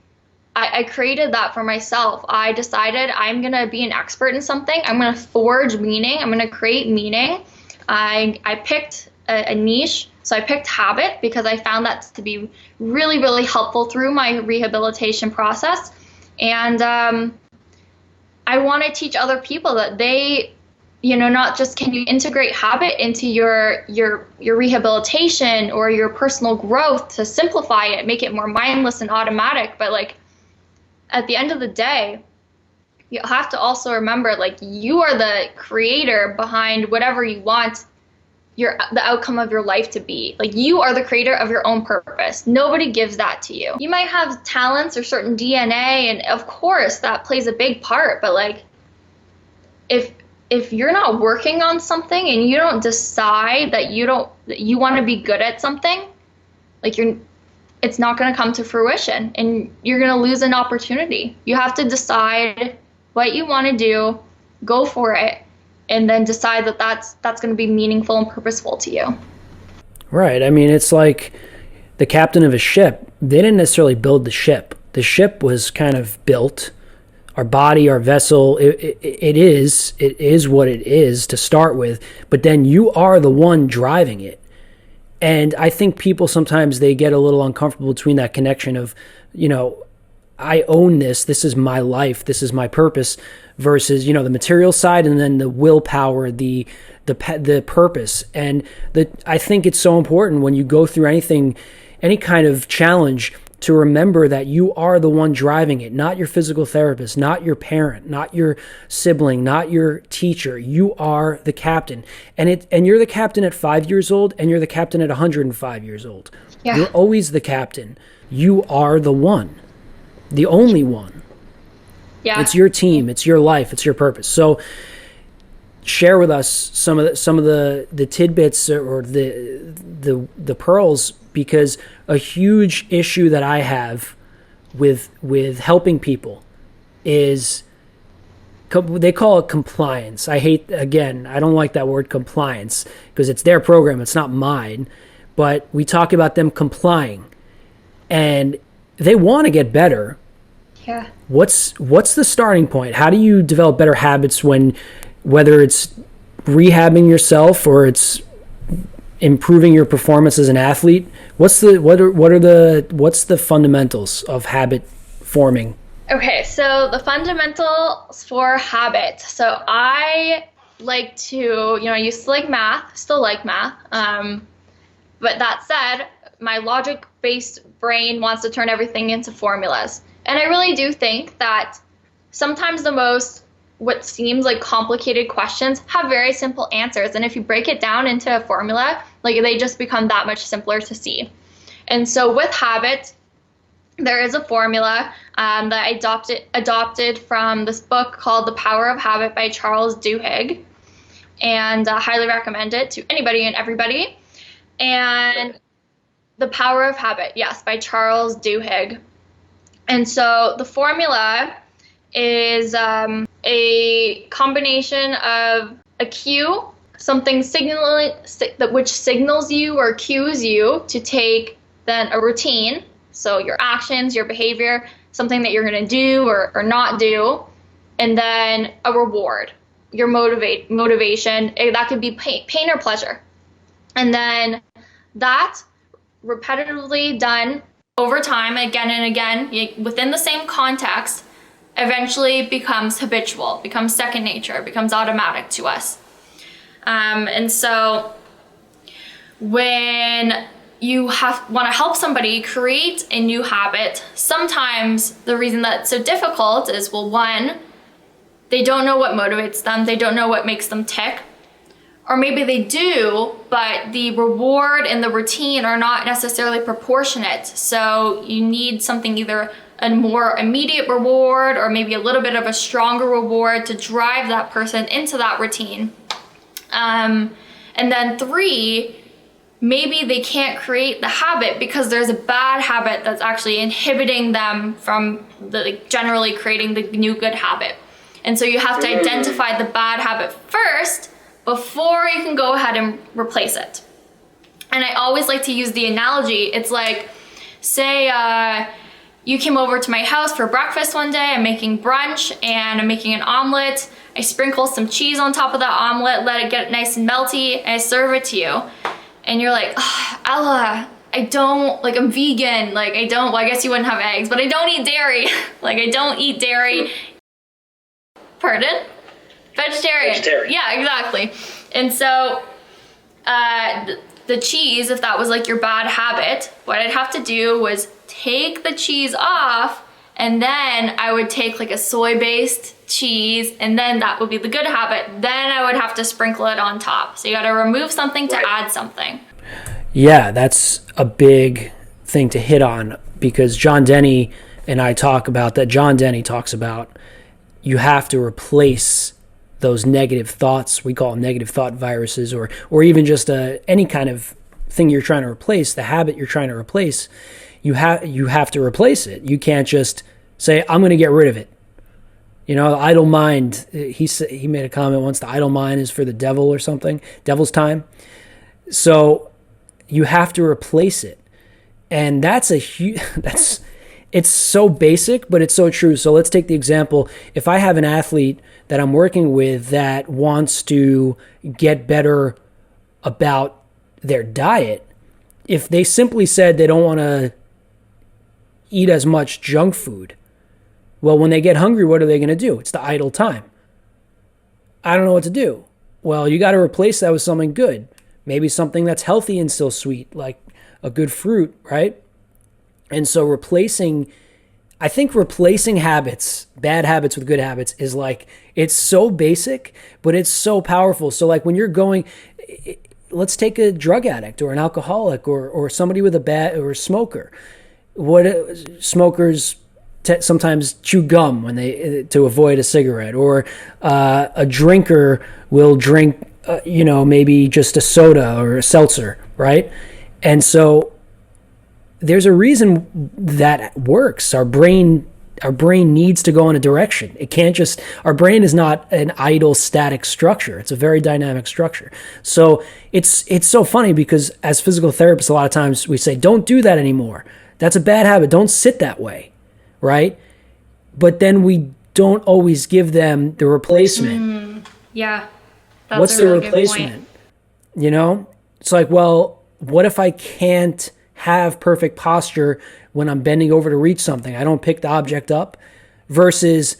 created that for myself. I decided I'm going to be an expert in something. I'm going to forge meaning. I'm going to create meaning. I picked a niche. So I picked habit because I found that to be really, really helpful through my rehabilitation process. And I want to teach other people that they, not just can you integrate habit into your rehabilitation or your personal growth to simplify it, make it more mindless and automatic, but like at the end of the day, you have to also remember, like, you are the creator behind whatever you want the outcome of your life to be. Like, you are the creator of your own purpose. Nobody gives that to you. You might have talents or certain DNA, and of course that plays a big part, but like if you're not working on something and you don't decide that you want to be good at something, like it's not going to come to fruition and you're going to lose an opportunity. You have to decide what you want to do, go for it, and then decide that that's going to be meaningful and purposeful to you. Right. I mean, it's like the captain of a ship. They didn't necessarily build the ship. The ship was kind of built. Our body, our vessel, it is what it is to start with. But then you are the one driving it. And I think people sometimes they get a little uncomfortable between that connection of, I own this. This is my life. This is my purpose. Versus, the material side, and then the willpower, the purpose. And I think it's so important when you go through anything, any kind of challenge, to remember that you are the one driving it, not your physical therapist, not your parent, not your sibling, not your teacher. You are the captain. And you're the captain at 5 years old, and you're the captain at 105 years old. Yeah. You're always the captain. You are the one, the only one. Yeah. It's your team, it's your life, it's your purpose. So share with us some of the tidbits or the pearls, because a huge issue that I have with helping people is they call it compliance. I don't like that word compliance because it's their program, it's not mine, but we talk about them complying and they want to get better. Yeah. What's the starting point? How do you develop better habits whether it's rehabbing yourself or it's improving your performance as an athlete? What's the fundamentals of habit forming? Okay, so the fundamentals for habit. So I like to, I used to like math, still like math. But that said, my logic-based brain wants to turn everything into formulas. And I really do think that sometimes what seems like complicated questions have very simple answers. And if you break it down into a formula, like they just become that much simpler to see. And so with habit, there is a formula that I adopted from this book called The Power of Habit by Charles Duhigg. And I highly recommend it to anybody and everybody. And The Power of Habit, yes, by Charles Duhigg. And so the formula is a combination of a cue, something which signals you or cues you to take then a routine, so your actions, your behavior, something that you're going to do or not do, and then a reward, your motivation. That could be pain or pleasure. And then that repetitively done over time, again and again, within the same context, eventually becomes habitual, becomes second nature, becomes automatic to us. And so when you want to help somebody create a new habit, sometimes the reason that's so difficult is, well, one, They don't know what motivates them. They don't know what makes them tick. Or maybe they do, but the reward and the routine are not necessarily proportionate. So you need something, either a more immediate reward or maybe a little bit of a stronger reward to drive that person into that routine. And then 3, maybe they can't create the habit because there's a bad habit that's actually inhibiting them from generally creating the new good habit. And so you have to identify the bad habit first before you can go ahead and replace it. And I always like to use the analogy. It's like, say you came over to my house for breakfast one day. I'm making brunch and I'm making an omelet. I sprinkle some cheese on top of that omelet, let it get nice and melty, and I serve it to you. And you're like, oh, Ella, I don't, like, I'm vegan. Like, I don't, well, I guess you wouldn't have eggs, but I don't eat dairy. Like, I don't eat dairy. Pardon? Vegetarian. Yeah, exactly. And so the cheese, if that was like your bad habit, what I'd have to do was take the cheese off, and then I would take like a soy-based cheese, and then that would be the good habit. Then I would have to sprinkle it on top. So you got to remove something to add something. Yeah, that's a big thing to hit on, because John Denny and I talk about that. John Denny talks about you have to replace those negative thoughts. We call them negative thought viruses, or even just any kind of thing you're trying to replace, the habit you're trying to replace. You have to replace it. You can't just say, I'm going to get rid of it. You know, the idle mind, he made a comment once, the idle mind is for the devil or something, devil's time. So you have to replace it. And that's it's so basic, but it's so true. So let's take the example. If I have an athlete that I'm working with that wants to get better about their diet, if they simply said they don't want to eat as much junk food, well, when they get hungry, what are they going to do? It's the idle time. I don't know what to do. Well, you got to replace that with something good. Maybe something that's healthy and still sweet, like a good fruit, right? And so I think replacing habits, bad habits with good habits, is like, it's so basic, but it's so powerful. So like when you're going, let's take a drug addict or an alcoholic or somebody with or a smoker. Smokers sometimes chew gum to avoid a cigarette, or a drinker will drink, maybe just a soda or a seltzer, right? And so there's a reason that works. Our brain needs to go in a direction. It can't just, our brain is not an idle static structure. It's a very dynamic structure. So it's so funny, because as physical therapists, a lot of times we say, don't do that anymore. That's a bad habit. Don't sit that way, right? But then we don't always give them the replacement. Yeah. What's the replacement? You know, it's like, well, what if I can't have perfect posture when I'm bending over to reach something? I don't pick the object up, versus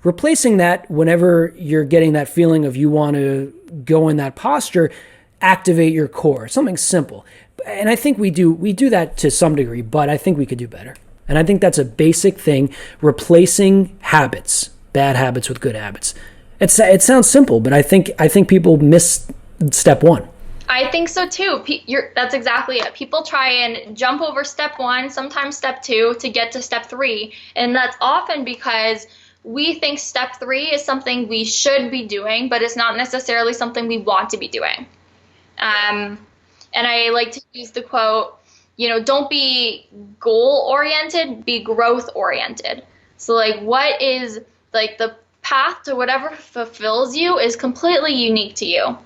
replacing that whenever you're getting that feeling of you want to go in that posture, activate your core, something simple. And I think we do that to some degree, but I think we could do better. And I think that's a basic thing, replacing habits, bad habits with good habits. It sounds simple, but I think people miss step 1. I think so too. That's exactly it. People try and jump over step 1, sometimes step 2, to get to step 3. And that's often because we think step 3 is something we should be doing, but it's not necessarily something we want to be doing. And I like to use the quote, don't be goal-oriented, be growth-oriented. So like, what is, like, the path to whatever fulfills you is completely unique to you.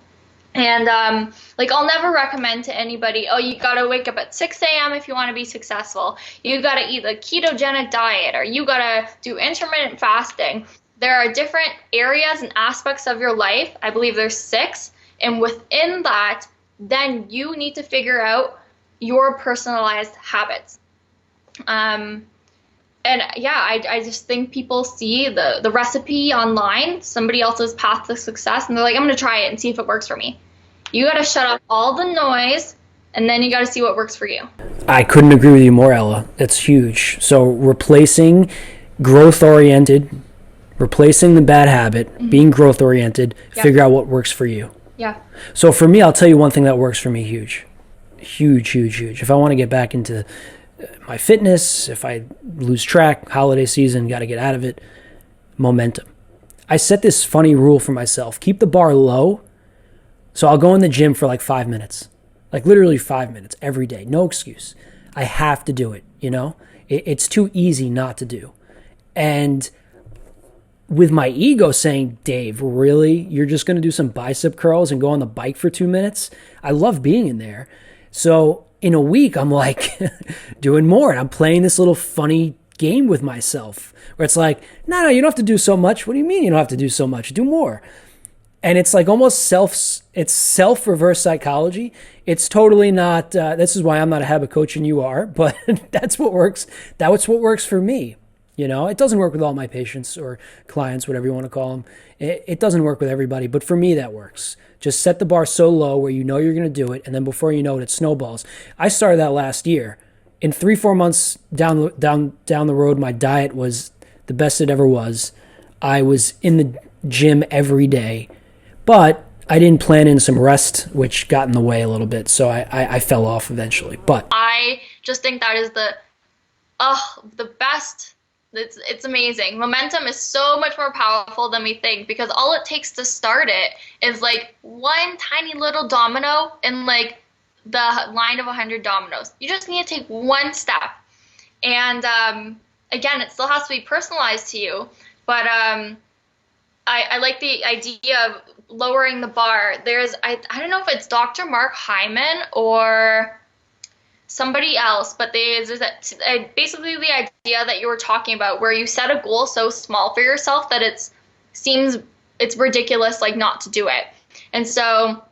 And I'll never recommend to anybody, oh, you got to wake up at 6 a.m. if you want to be successful. You got to eat a ketogenic diet, or you got to do intermittent fasting. There are different areas and aspects of your life. I believe there's 6. And within that, then you need to figure out your personalized habits. And yeah, I just think people see the recipe online, somebody else's path to success, and they're like, I'm going to try it and see if it works for me. You got to shut off all the noise, and then you got to see what works for you. I couldn't agree with you more, Ella. That's huge. So replacing growth-oriented replacing the bad habit, being growth oriented, figure out what works for you. Yeah. So for me, I'll tell you one thing that works for me huge. If I want to get back into my fitness, if I lose track, holiday season, got to get out of it, momentum. I set this funny rule for myself. Keep the bar low. So I'll go in the gym for like 5 minutes, like literally 5 minutes every day. No excuse. I have to do it. It's too easy not to do. And with my ego saying, Dave, really? You're just going to do some bicep curls and go on the bike for 2 minutes? I love being in there. So in a week, I'm like doing more. And I'm playing this little funny game with myself where it's like, no, you don't have to do so much. What do you mean you don't have to do so much? Do more. And it's like almost self-reverse psychology. It's totally not, this is why I'm not a habit coach and you are, but that's what works. That's what works for me. It doesn't work with all my patients or clients, whatever you want to call them. It doesn't work with everybody, but for me, that works. Just set the bar so low where you know you're going to do it, and then before you know it, it snowballs. I started that last year. In 3-4 months down the road, my diet was the best it ever was. I was in the gym every day, but I didn't plan in some rest, which got in the way a little bit, so I fell off eventually. But I just think that is the best. It's amazing. Momentum is so much more powerful than we think, because all it takes to start it is like one tiny little domino in like the line of 100 dominoes. You just need to take one step. And again, it still has to be personalized to you. But I like the idea of lowering the bar. I don't know if it's Dr. Mark Hyman or somebody else, but there's basically the idea that you were talking about, where you set a goal so small for yourself that it's ridiculous, like, not to do it. And so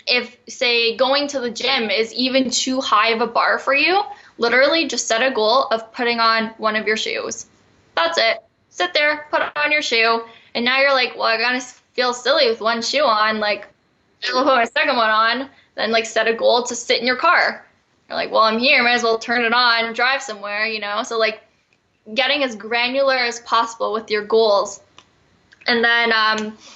if, say, going to the gym is even too high of a bar for you, literally just set a goal of putting on one of your shoes. That's it. Sit there, put on your shoe, and now you're like, well, I gotta feel silly with one shoe on, like, I'll put my second one on, then like set a goal to sit in your car. You're like, well, I'm here, might as well turn it on, drive somewhere, So like getting as granular as possible with your goals. And then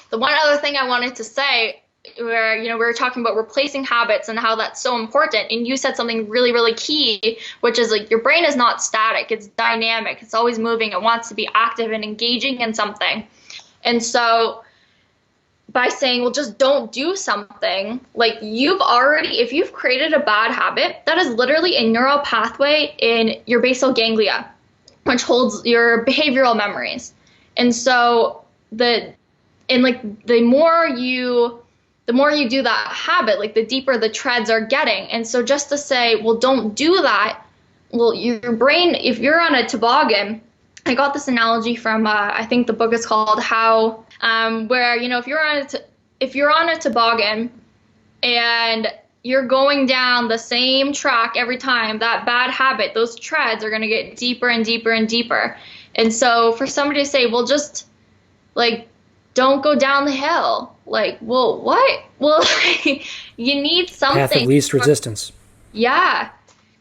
the one other thing I wanted to say, where, we were talking about replacing habits and how that's so important. And you said something really, really key, which is like your brain is not static. It's dynamic. It's always moving. It wants to be active and engaging in something. And so by saying, well, just don't do something, like if you've created a bad habit, that is literally a neural pathway in your basal ganglia, which holds your behavioral memories. And so the more you do that habit, like the deeper the treads are getting. And so just to say, well, don't do that. Well, your brain, if you're on a toboggan, I got this analogy from, I think the book is called How, where, if you're on a toboggan and you're going down the same track every time, that bad habit, those treads are going to get deeper and deeper and deeper. And so for somebody to say, well, just like, don't go down the hill. Like, well, what? Well, you need something. Path of least resistance. Yeah.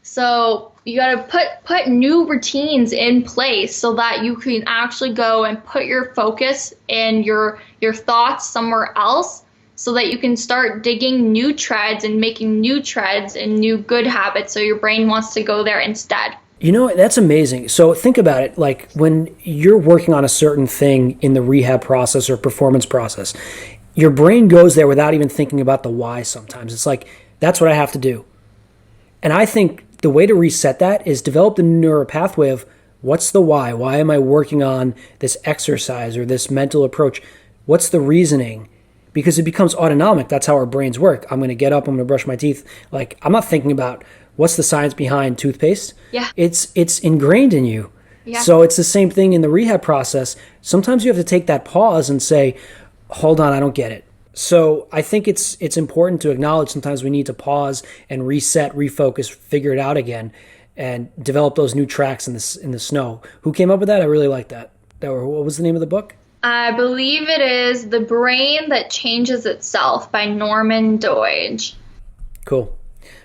So you got to put new routines in place so that you can actually go and put your focus and your thoughts somewhere else, so that you can start digging new treads and making new treads and new good habits, so your brain wants to go there instead. That's amazing. So think about it, like when you're working on a certain thing in the rehab process or performance process, your brain goes there without even thinking about the why sometimes. It's like, that's what I have to do. And I think the way to reset that is develop the neural pathway of what's the why? Why am I working on this exercise or this mental approach? What's the reasoning? Because it becomes autonomic. That's how our brains work. I'm going to get up, I'm going to brush my teeth. Like, I'm not thinking about what's the science behind toothpaste. Yeah. It's ingrained in you. Yeah. So it's the same thing in the rehab process. Sometimes you have to take that pause and say, hold on, I don't get it. So I think it's important to acknowledge sometimes we need to pause and reset, refocus, figure it out again, and develop those new tracks in the snow. Who came up with that? I really like that. What was the name of the book? I believe it is The Brain That Changes Itself by Norman Doidge. Cool.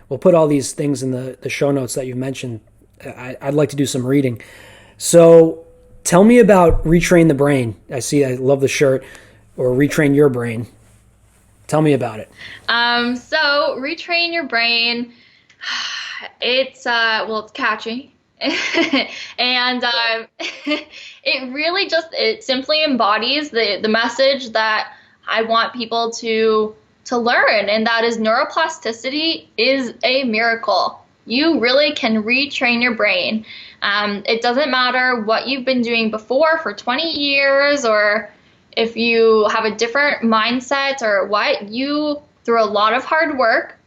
We'll put all these things in the show notes that you mentioned. I'd like to do some reading. So Tell me about Retrain the Brain. I love the shirt, or Retrain Your Brain. Tell me about it. So Retrain Your Brain, it's catchy. And it really it simply embodies the message that I want people to learn, and that is neuroplasticity is a miracle. You really can retrain your brain. It doesn't matter what you've been doing before for 20 years, or if you have a different mindset or what, through a lot of hard work,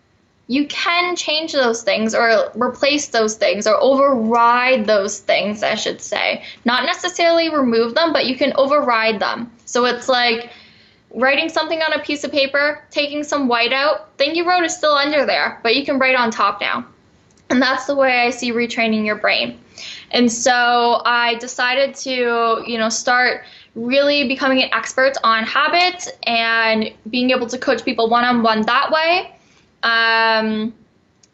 you can change those things or replace those things or override those things, I should say. Not necessarily remove them, but you can override them. So it's like writing something on a piece of paper, taking some white out, thing you wrote is still under there, but you can write on top now. And that's the way I see retraining your brain. And so I decided to, start really becoming an expert on habits and being able to coach people one-on-one that way. I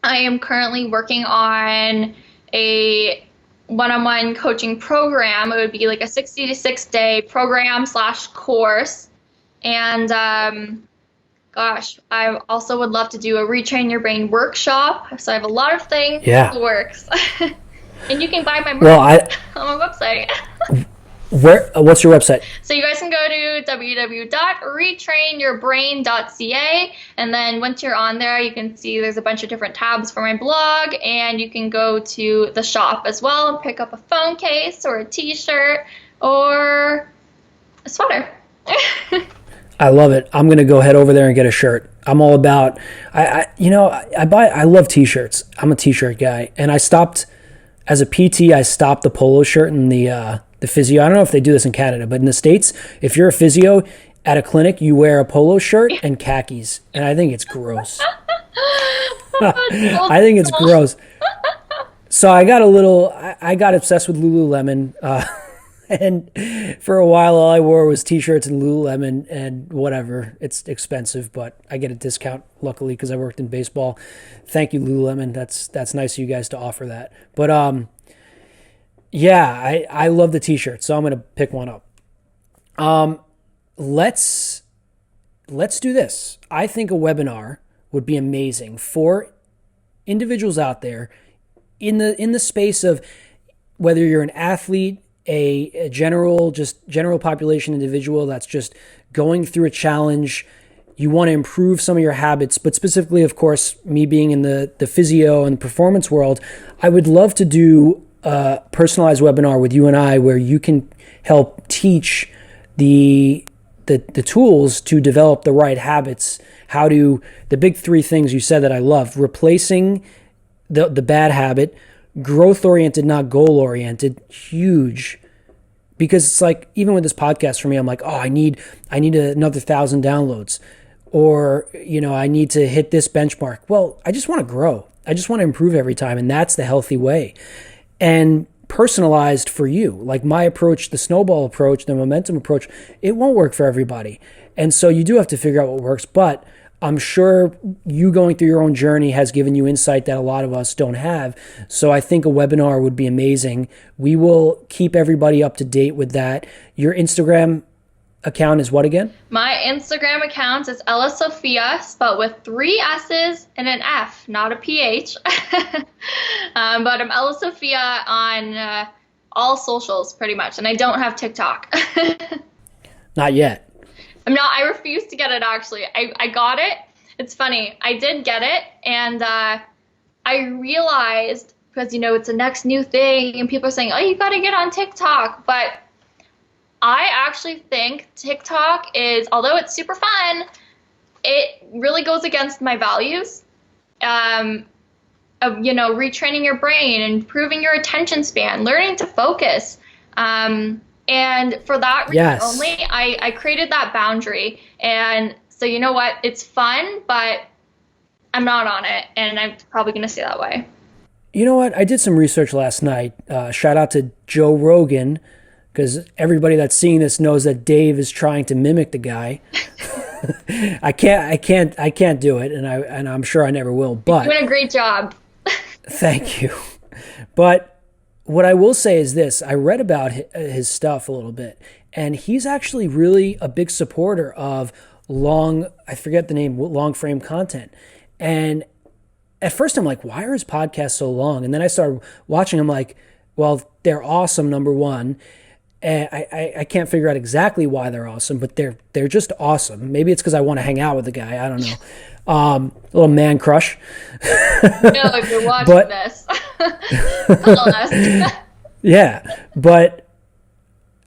am currently working on a one-on-one coaching program. It would be like a 66-day program / course. And I also would love to do a Retrain Your Brain workshop. So I have a lot of things in the works. And you can buy my merch on my website. What's your website? So you guys can go to www.retrainyourbrain.ca, and then once you're on there, you can see there's a bunch of different tabs for my blog, and you can go to the shop as well and pick up a phone case or a t-shirt or a sweater. I love it. I'm going to go head over there and get a shirt. I'm all about, I love t-shirts. I'm a t-shirt guy, and I stopped as a PT. I stopped the polo shirt and the physio. I don't know if they do this in Canada, but in the States, if you're a physio at a clinic, you wear a polo shirt and khakis. And I think it's gross. I think it's gross. So I got obsessed with Lululemon. And for a while, all I wore was t-shirts and Lululemon and whatever. It's expensive, but I get a discount, luckily, because I worked in baseball. Thank you, Lululemon. That's nice of you guys to offer that. But, yeah, I love the t-shirt, so I'm going to pick one up. Let's do this. I think a webinar would be amazing for individuals out there in the space of whether you're an athlete, a general population individual that's just going through a challenge. You want to improve some of your habits, but specifically, of course, me being in the physio and performance world, I would love to do a personalized webinar with you and I where you can help teach the tools to develop the right habits, the big three things you said that I love: replacing the bad habit, growth-oriented, not goal-oriented, huge. Because it's like, even with this podcast for me, I'm like, I need another 1,000 downloads, or, I need to hit this benchmark. Well, I just want to grow. I just want to improve every time. And that's the healthy way. And personalized for you, like my approach, the snowball approach, the momentum approach, it won't work for everybody. And so you do have to figure out what works. But I'm sure you going through your own journey has given you insight that a lot of us don't have. So I think a webinar would be amazing. We will keep everybody up to date with that. Your Instagram account is what again? My Instagram account is Sofia, spelled with 3 S's and an F, not a PH. But I'm Sofia on all socials pretty much. And I don't have TikTok. Not yet. I refuse to get it, actually. I got it. It's funny. I did get it. And I realized, because, it's a next new thing, and people are saying, you got to get on TikTok. But I actually think TikTok is, although it's super fun, it really goes against my values of, retraining your brain, improving your attention span, learning to focus. And for that reason only, I created that boundary. And so you know what? It's fun, but I'm not on it. And I'm probably going to stay that way. You know what? I did some research last night. Shout out to Joe Rogan, because everybody that's seeing this knows that Dave is trying to mimic the guy. I can't do it. And I'm sure I never will. But you're doing a great job. Thank you. But what I will say is this. I read about his stuff a little bit, and he's actually really a big supporter of I forget the name, long frame content. And at first I'm like, why are his podcasts so long? And then I started watching them like, well, they're awesome, number one. And I can't figure out exactly why they're awesome, but they're just awesome. Maybe it's because I want to hang out with the guy. I don't know. A little man crush. No, if you're watching this, tell us. Yeah, but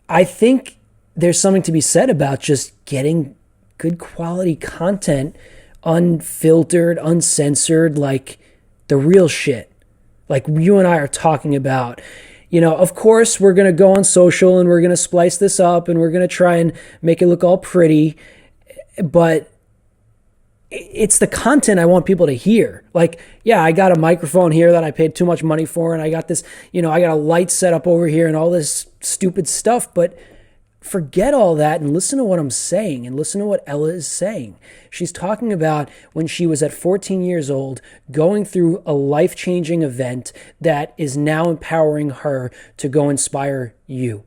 I think there's something to be said about just getting good quality content, unfiltered, uncensored, like the real shit. Like you and I are talking about. Of course, we're going to go on social and we're going to splice this up and we're going to try and make it look all pretty. But it's the content I want people to hear. Like, yeah, I got a microphone here that I paid too much money for. And I got this, I got a light set up over here and all this stupid stuff. But forget all that and listen to what I'm saying and listen to what Ella is saying. She's talking about when she was at 14 years old, going through a life-changing event that is now empowering her to go inspire you.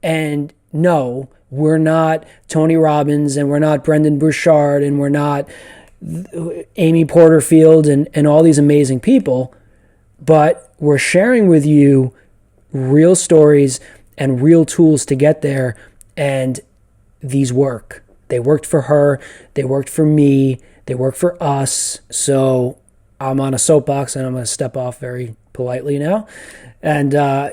And no, we're not Tony Robbins and we're not Brendan Burchard and we're not Amy Porterfield and all these amazing people, but we're sharing with you real stories and real tools to get there, and these work. They worked for her, they worked for me, they work for us. So I'm on a soapbox and I'm going to step off very politely now. And I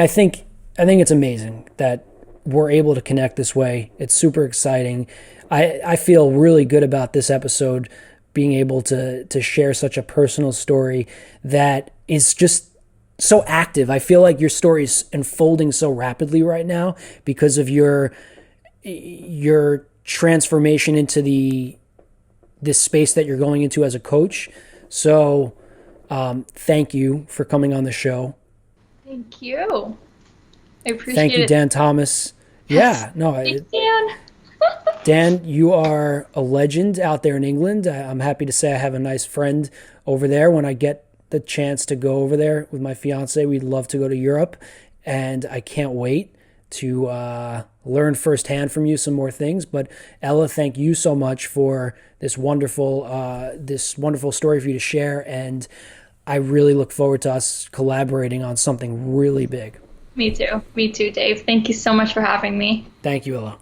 think it's amazing that we're able to connect this way. It's super exciting. I feel really good about this episode, being able to share such a personal story that is just so active. I feel like your story is unfolding so rapidly right now because of your transformation into this space that you're going into as a coach. So thank you for coming on the show. Thank you. I appreciate it. Thank you, Dan Thomas. Yeah, no. Thanks, Dan. Dan, you are a legend out there in England. I'm happy to say I have a nice friend over there. When I get the chance to go over there with my fiance, we'd love to go to Europe, and I can't wait to learn firsthand from you some more things. But Ella, thank you so much for this wonderful story for you to share, and I really look forward to us collaborating on something really big. Me too, Dave. Thank you so much for having me. Thank you, Ella.